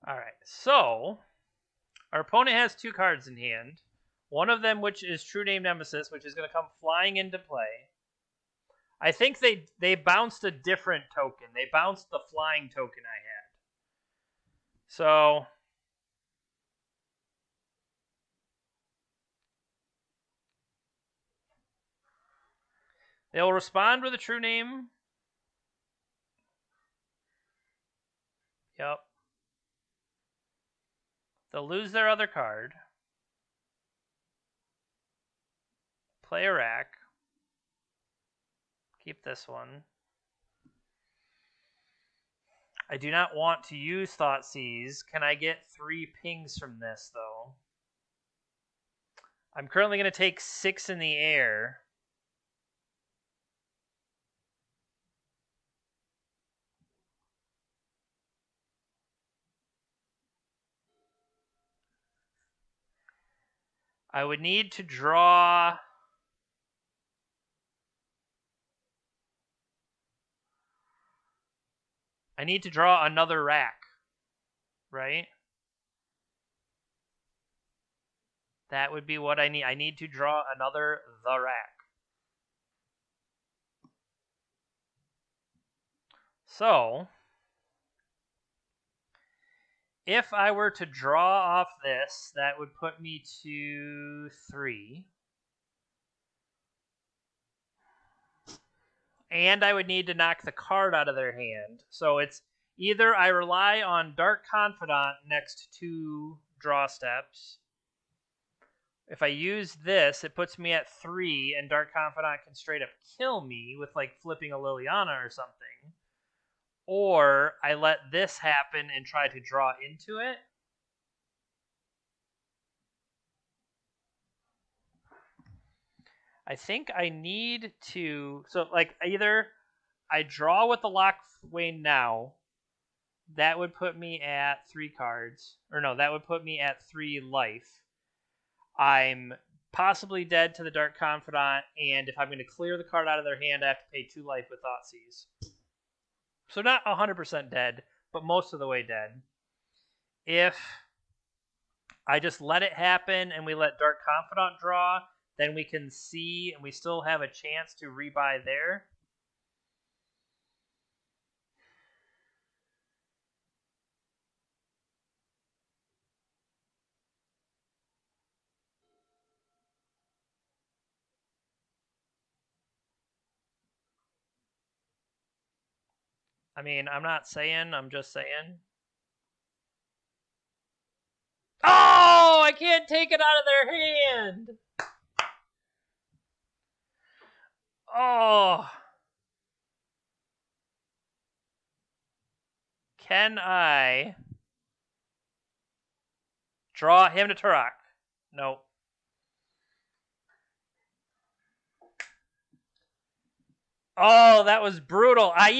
A: Alright, so... Our opponent has 2 cards in hand. One of them, which is True Name Nemesis, which is going to come flying into play. I think they bounced a different token. They bounced the flying token I had. So... They'll respond with a True Name. Yep. They'll lose their other card. Play a rack. Keep this one. I do not want to use Thoughtseize. Can I get 3 pings from this, though? I'm currently going to take 6 in the air. I would need to draw... I need to draw another rack, right? That would be what I need. I need to draw another the rack. So, if I were to draw off this, that would put me to 3. And I would need to knock the card out of their hand. So it's either I rely on Dark Confidant next to draw steps. If I use this, it puts me at 3, and Dark Confidant can straight up kill me with like flipping a Liliana or something. Or I let this happen and try to draw into it. I think I need to... So, like, either I draw with the Lockwane now. That would put me at 3 cards. Or no, that would put me at 3 life. I'm possibly dead to the Dark Confidant, and if I'm going to clear the card out of their hand, I have to pay 2 life with Thoughtseize. So not 100% dead, but most of the way dead. If I just let it happen and we let Dark Confidant draw, then we can see and we still have a chance to rebuy there. I mean, I'm not saying, I'm just saying. Oh, I can't take it out of their hand. Oh. Can I draw him to Tourach? Nope. Oh, that was brutal. I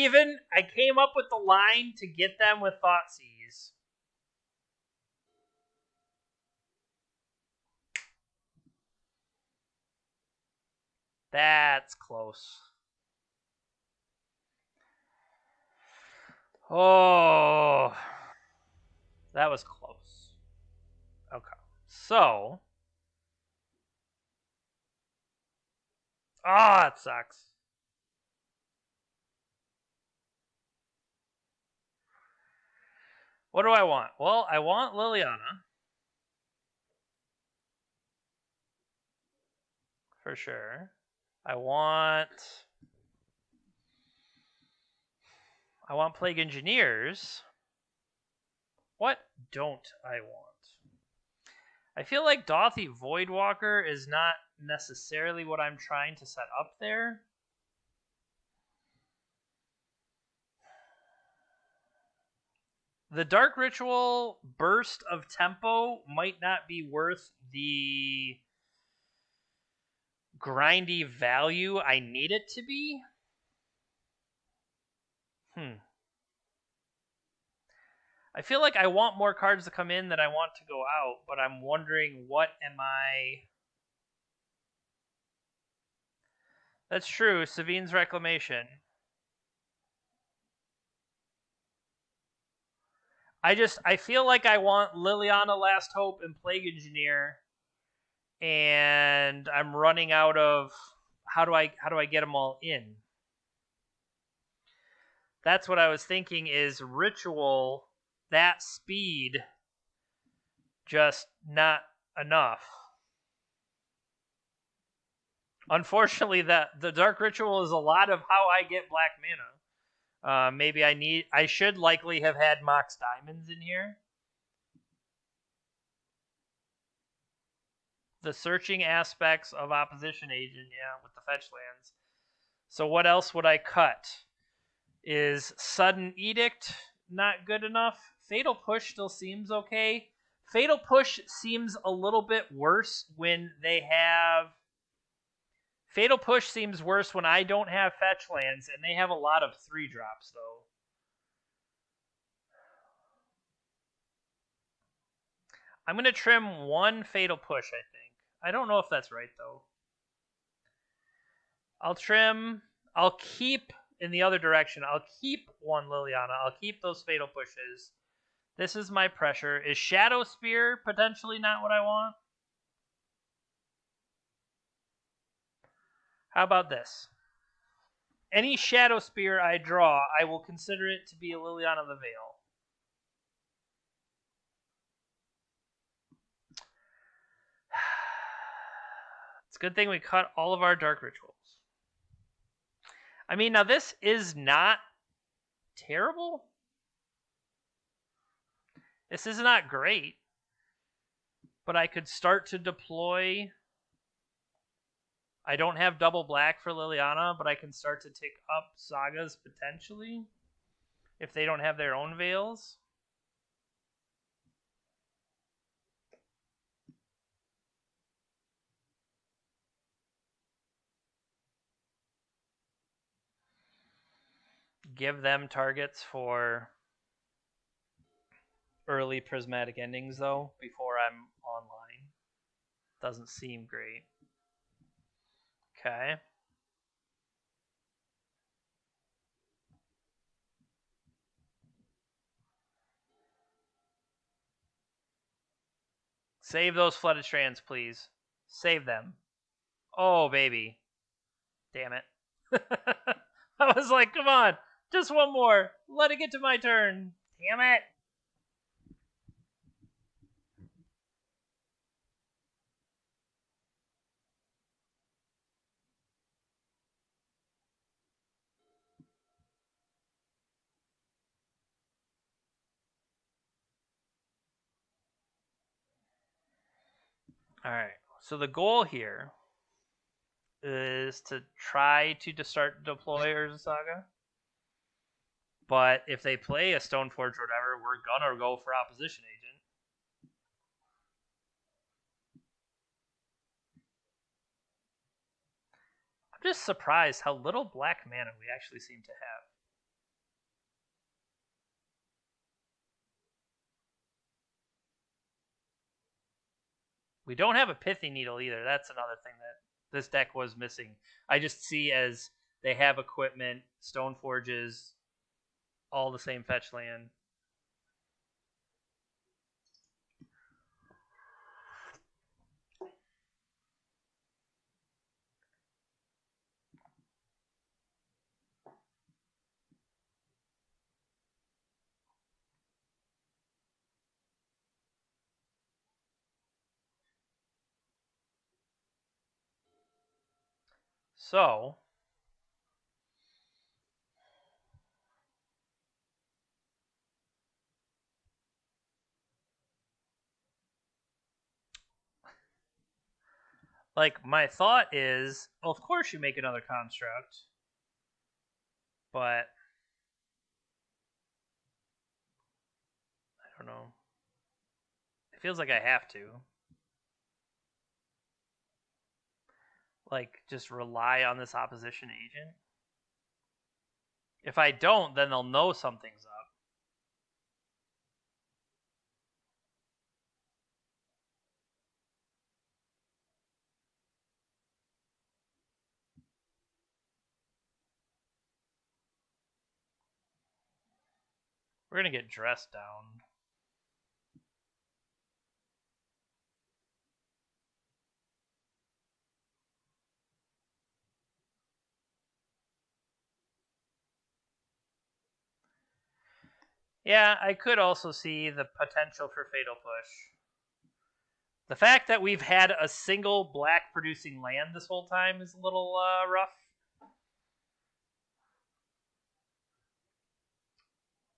A: came up with the line to get them with Thoughtseize. That's close. Oh, that was close. Okay. So, it sucks. What do I want? Well, I want Liliana. For sure. I want Plague Engineers. What don't I want? I feel like Dauthi Voidwalker is not necessarily what I'm trying to set up there. The Dark Ritual burst of tempo might not be worth the grindy value I need it to be. I feel like I want more cards to come in than I want to go out, but I'm wondering what am I... That's true, Savine's Reclamation. I feel like I want Liliana Last Hope and Plague Engineer, and I'm running out of how do I get them all in? That's what I was thinking is Ritual, that speed, just not enough. Unfortunately, the Dark Ritual is a lot of how I get black mana. Maybe I should likely have had Mox Diamonds in here. The searching aspects of Opposition Agent, yeah, with the fetch lands. So what else would I cut? Is Sudden Edict not good enough? Fatal Push still seems okay. Fatal Push seems a little bit worse when they have... Fatal Push seems worse when I don't have fetch lands, and they have a lot of 3-drops, though. I'm going to trim one Fatal Push, I think. I don't know if that's right, though. I'll keep in the other direction. I'll keep one Liliana. I'll keep those Fatal Pushes. This is my pressure. Is Shadow Spear potentially not what I want? How about this? Any Shadow Spear I draw, I will consider it to be a Liliana the Veil. It's a good thing we cut all of our Dark Rituals. I mean, now this is not terrible. This is not great. But I could start to deploy... I don't have double black for Liliana, but I can start to take up Sagas potentially if they don't have their own Veils. Give them targets for early Prismatic Endings, though, before I'm online. Doesn't seem great. Okay. Save those Flooded Strands, please. Save them. Oh, baby. Damn it. I was like, come on. Just one more. Let it get to my turn. Damn it. Alright. So the goal here is to try to start deploy Urza Saga. But if they play a Stoneforge or whatever, we're gonna go for Opposition Agent. I'm just surprised how little black mana we actually seem to have. We don't have a Pithy Needle either. That's another thing that this deck was missing. I just see as they have equipment, Stone Forges, all the same fetch land. So, like, my thought is, well, of course you make another construct, but I don't know. It feels like I have to. Like, just rely on this opposition agent. If I don't, then they'll know something's up. We're going to get dressed down. Yeah, I could also see the potential for Fatal Push. The fact that we've had a single black producing land this whole time is a little rough.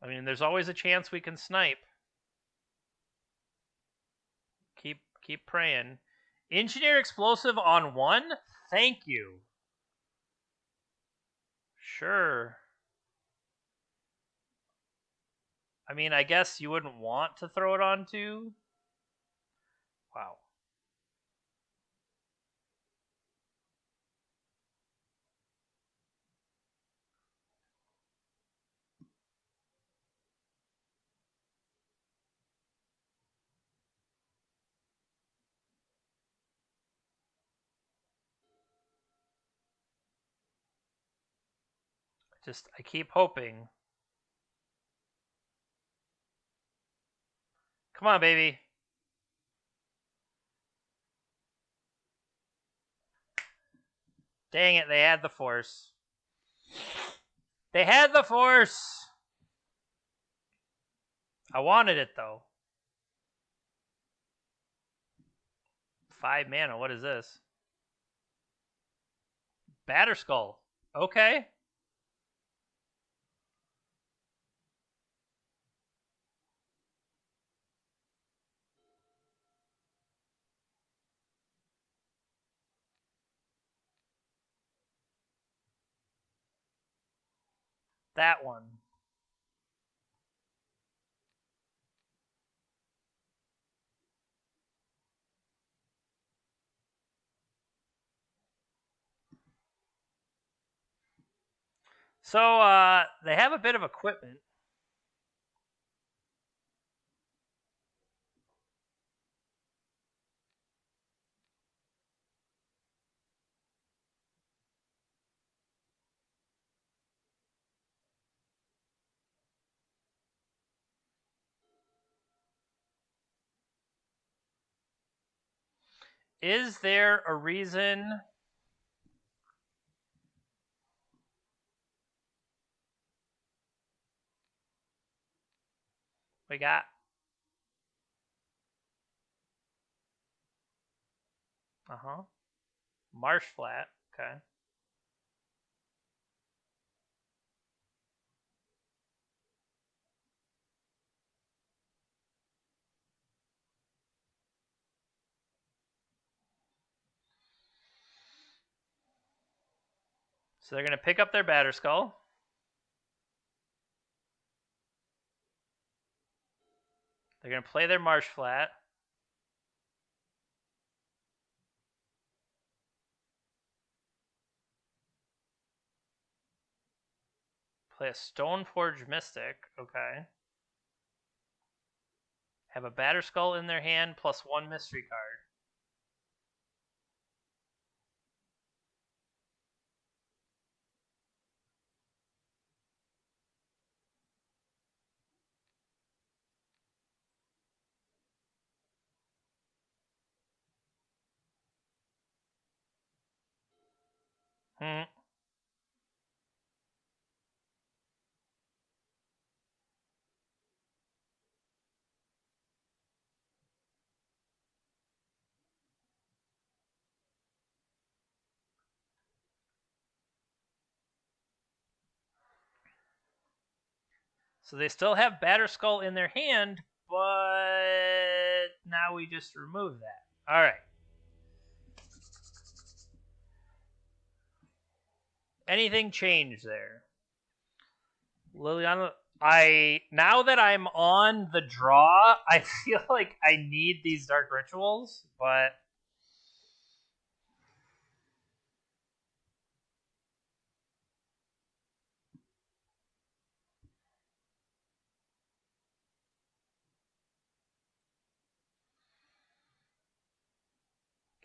A: I mean, there's always a chance we can snipe. Keep praying. Engineer Explosive on 1? Thank you. Sure. I mean, I guess you wouldn't want to throw it on 2. Wow. I keep hoping. Come on, baby. Dang it, they had the force. They had the force! I wanted it, though. 5 mana, what is this? Batterskull. Okay. That one. So, they have a bit of equipment. Is there a reason? We got. Marsh Flat. Okay. So they're going to pick up their Batterskull. They're going to play their Marsh Flat. Play a Stoneforge Mystic. Okay. Have a Batterskull in their hand plus 1 mystery card. So they still have Batterskull in their hand, but now we just remove that. All right. Anything change there? Liliana, now that I'm on the draw, I feel like I need these Dark Rituals, but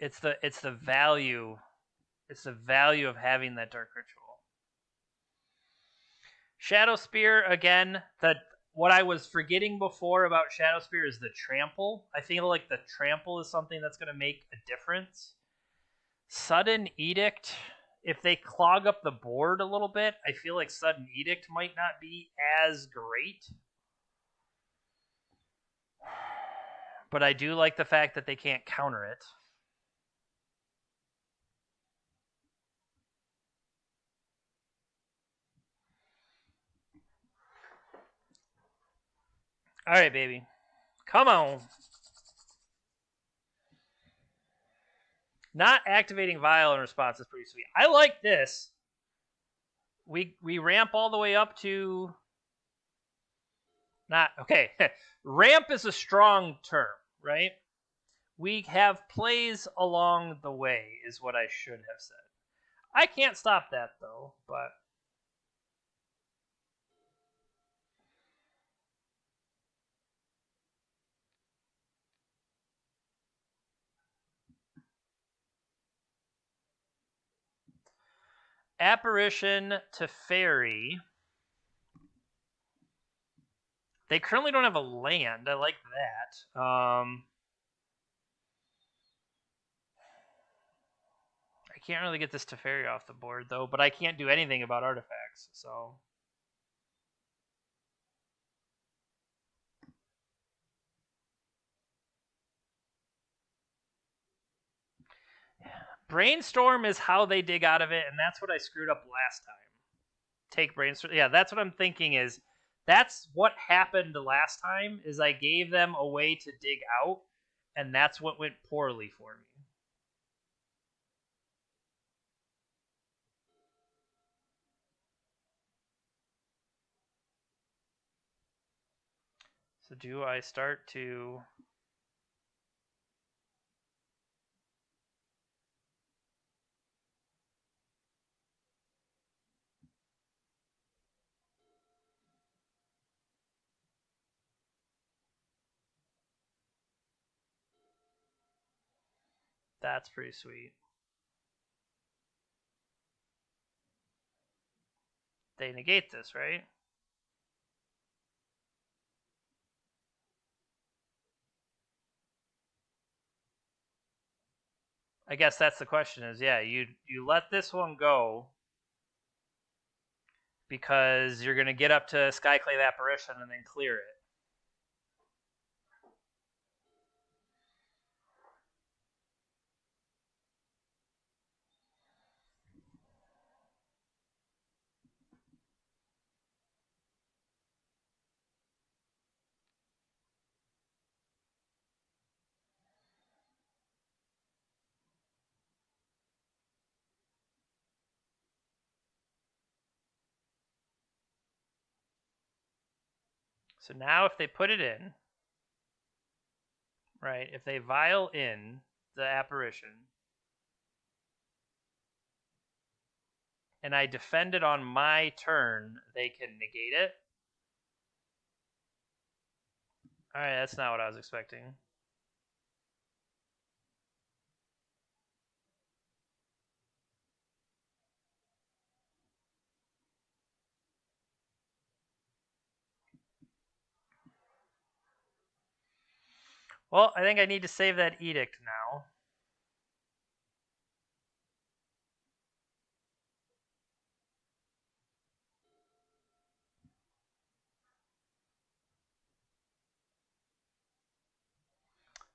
A: it's the value. It's the value of having that Dark Ritual. Shadow Spear, again, what I was forgetting before about Shadow Spear is the trample. I feel like the trample is something that's going to make a difference. Sudden Edict, if they clog up the board a little bit, I feel like Sudden Edict might not be as great. But I do like the fact that they can't counter it. All right, baby. Come on. Not activating Vial in response is pretty sweet. I like this. We ramp all the way up to... Not... Okay. Ramp is a strong term, right? We have plays along the way, is what I should have said. I can't stop that, though, but... Apparition to Fairy. They currently don't have a land. I like that. I can't really get this Teferi off the board, though, but I can't do anything about artifacts, so... Brainstorm is how they dig out of it, and that's what I screwed up last time. Take Brainstorm. Yeah, that's what I'm thinking is... That's what happened last time, is I gave them a way to dig out, and that's what went poorly for me. So do I start to... That's pretty sweet. They negate this, right? I guess that's the question is, yeah, you let this one go because you're going to get up to Skyclave Apparition and then clear it. So now if they put it in, right, if they vial in the apparition, and I defend it on my turn, they can negate it. Alright, that's not what I was expecting. Well, I think I need to save that edict now.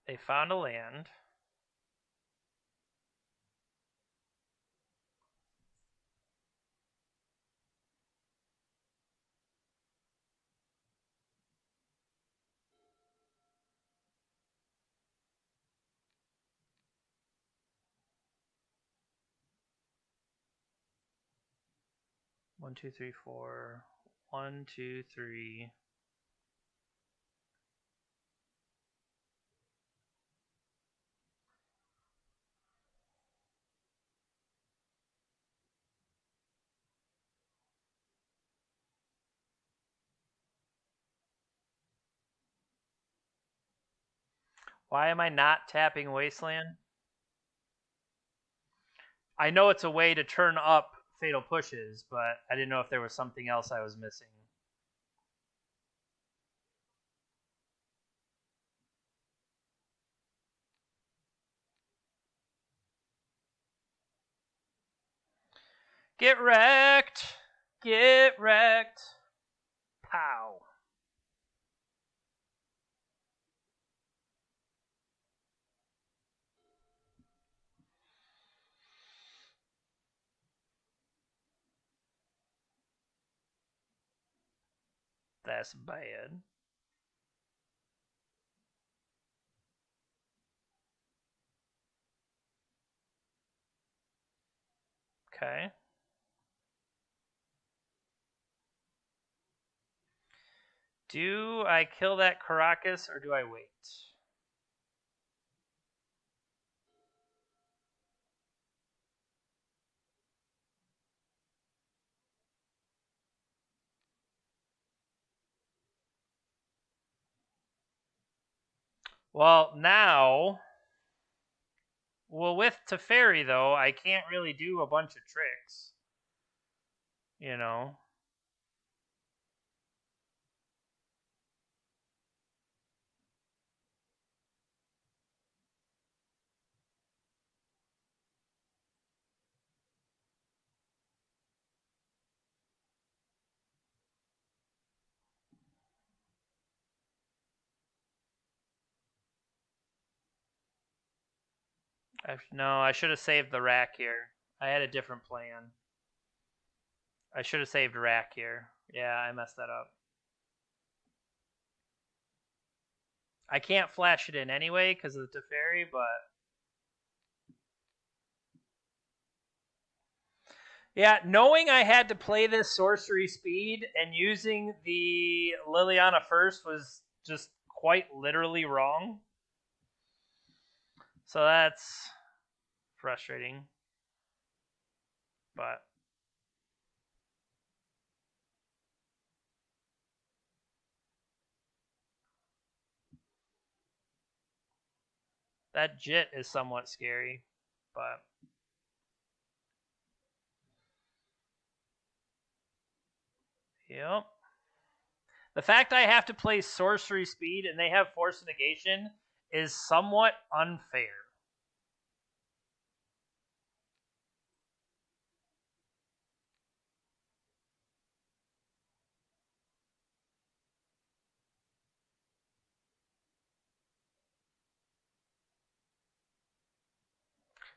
A: They found a land. One, two, three, four. 1, 2, 3. Why am I not tapping Wasteland? I know it's a way to turn up Fatal Pushes, but I didn't know if there was something else I was missing. Get wrecked! Get wrecked! Pow. That's bad. Okay. Do I kill that Caracas or do I wait? Well, now... Well, with Teferi, though, I can't really do a bunch of tricks. You know? No, I should have saved the rack here. I had a different plan. I should have saved rack here. Yeah, I messed that up. I can't flash it in anyway because of the Teferi, but... Yeah, knowing I had to play this sorcery speed and using the Liliana first was just quite literally wrong. So that's frustrating. But that Jit is somewhat scary. But yep. The fact I have to play sorcery speed and they have force negation is somewhat unfair.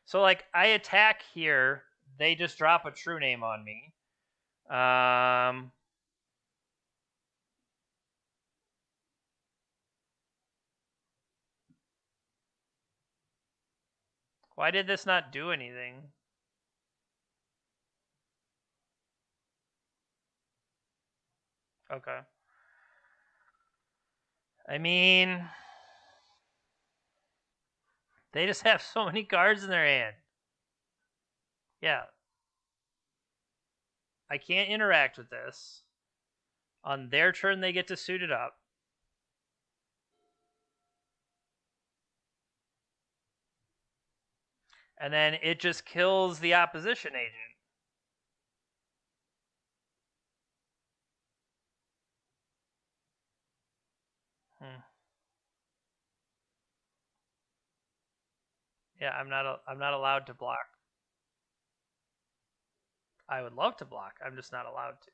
A: So like I attack here, they just drop a true name on me. Why did this not do anything? Okay. I mean, they just have so many cards in their hand. Yeah. I can't interact with this. On their turn, they get to suit it up. And then it just kills the opposition agent. Yeah, I'm not allowed to block. I would love to block. I'm just not allowed to.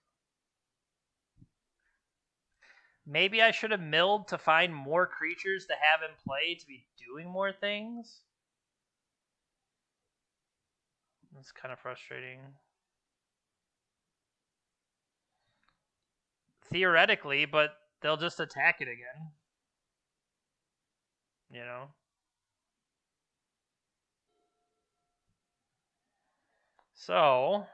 A: Maybe I should have milled to find more creatures to have in play to be doing more things. That's kind of frustrating. Theoretically, but they'll just attack it again. You know? So...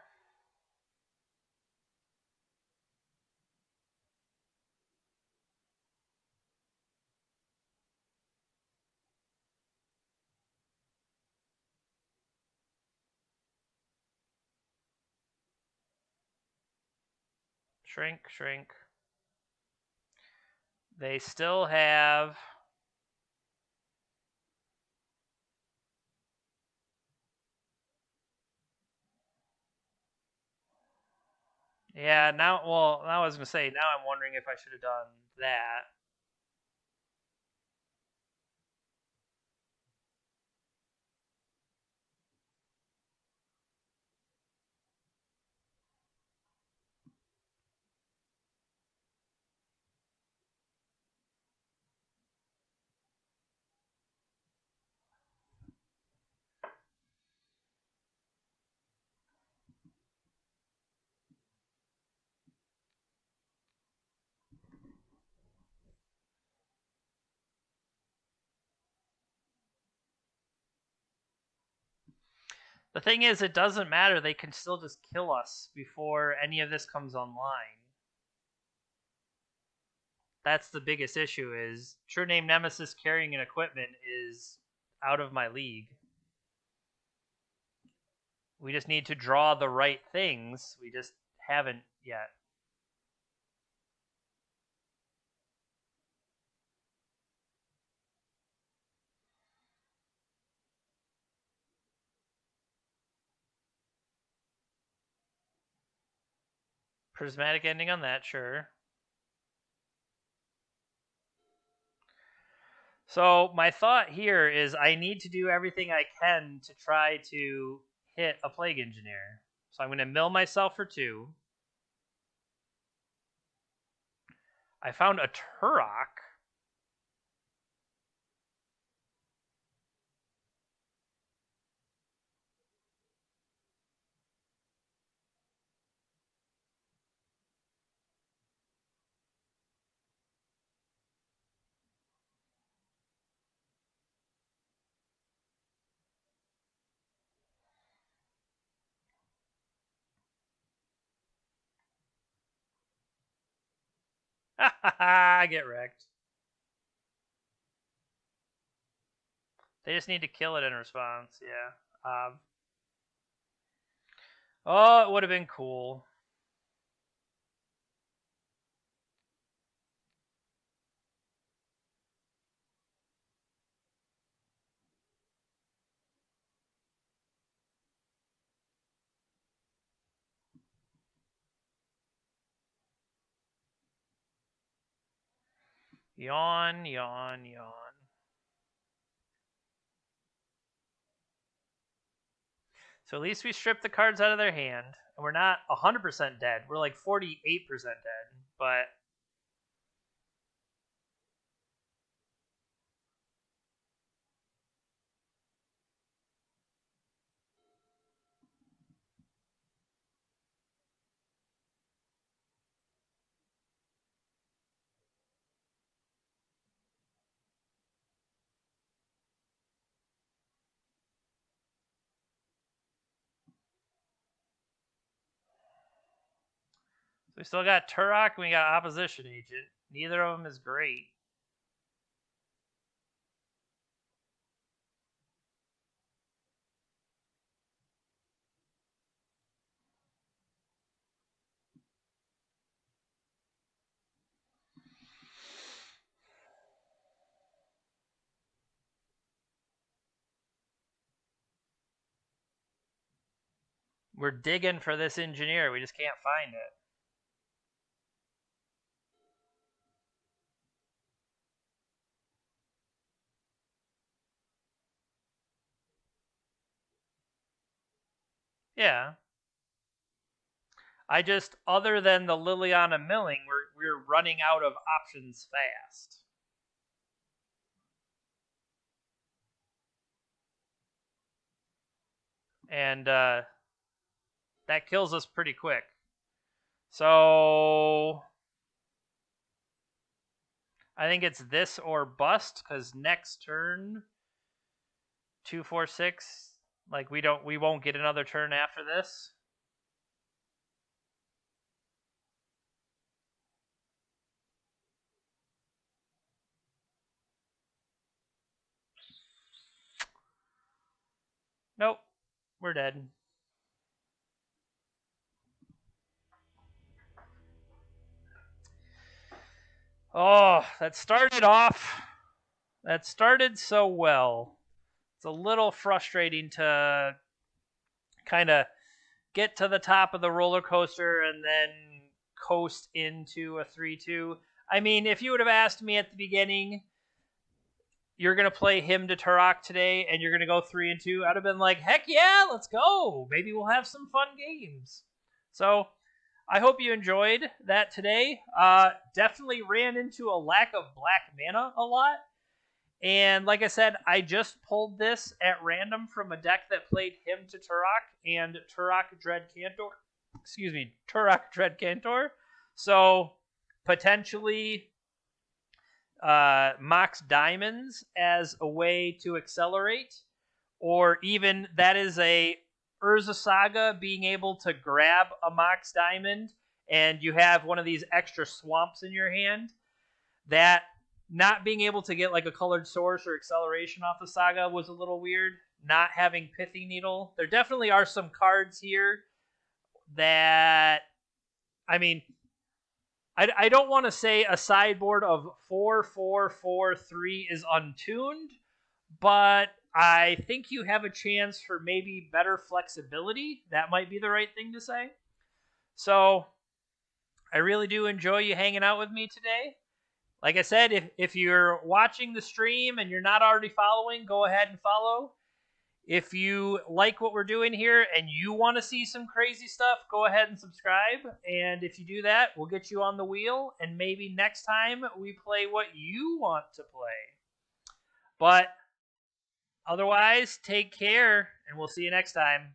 A: Shrink, shrink. They still have... Yeah, now I was going to say, now I'm wondering if I should have done that. The thing is, it doesn't matter. They can still just kill us before any of this comes online. That's the biggest issue, is True Name Nemesis carrying an equipment is out of my league. We just need to draw the right things. We just haven't yet. Prismatic ending on that, sure. So my thought here is I need to do everything I can to try to hit a Plague Engineer. So I'm going to mill myself for 2. I found a Tourach. I get wrecked. They just need to kill it in response, yeah. Oh, it would have been cool. Yawn, yawn, yawn. So at least we stripped the cards out of their hand, and we're not 100% dead. We're like 48% dead, but we still got Tourach and we got Opposition Agent. Neither of them is great. We're digging for this engineer. We just can't find it. Yeah. Other than the Liliana milling, we're running out of options fast. And that kills us pretty quick. So I think it's this or bust, because next turn 2, 4, 6. Like we won't get another turn after this. Nope, we're dead. Oh, that started so well. It's a little frustrating to kind of get to the top of the roller coaster and then coast into a 3-2. I mean, if you would have asked me at the beginning, you're going to play him to Tourach today and you're going to go 3-2, I'd have been like, heck yeah, let's go. Maybe we'll have some fun games. So I hope you enjoyed that today. Definitely ran into a lack of black mana a lot. And like I said, I just pulled this at random from a deck that played him to Tourach and Tourach Dread Cantor. Tourach Dread Cantor. So potentially Mox Diamonds as a way to accelerate, or even that is a Urza Saga being able to grab a Mox Diamond and you have one of these extra swamps in your hand. That not being able to get like a colored source or acceleration off the Saga was a little weird. Not having Pithy Needle. There definitely are some cards here that, I mean, I don't want to say a sideboard of 4, 4, 4, 3 is untuned, but I think you have a chance for maybe better flexibility. That might be the right thing to say. So I really do enjoy you hanging out with me today. Like I said, if you're watching the stream and you're not already following, go ahead and follow. If you like what we're doing here and you want to see some crazy stuff, go ahead and subscribe. And if you do that, we'll get you on the wheel. And maybe next time we play what you want to play. But otherwise, take care, and we'll see you next time.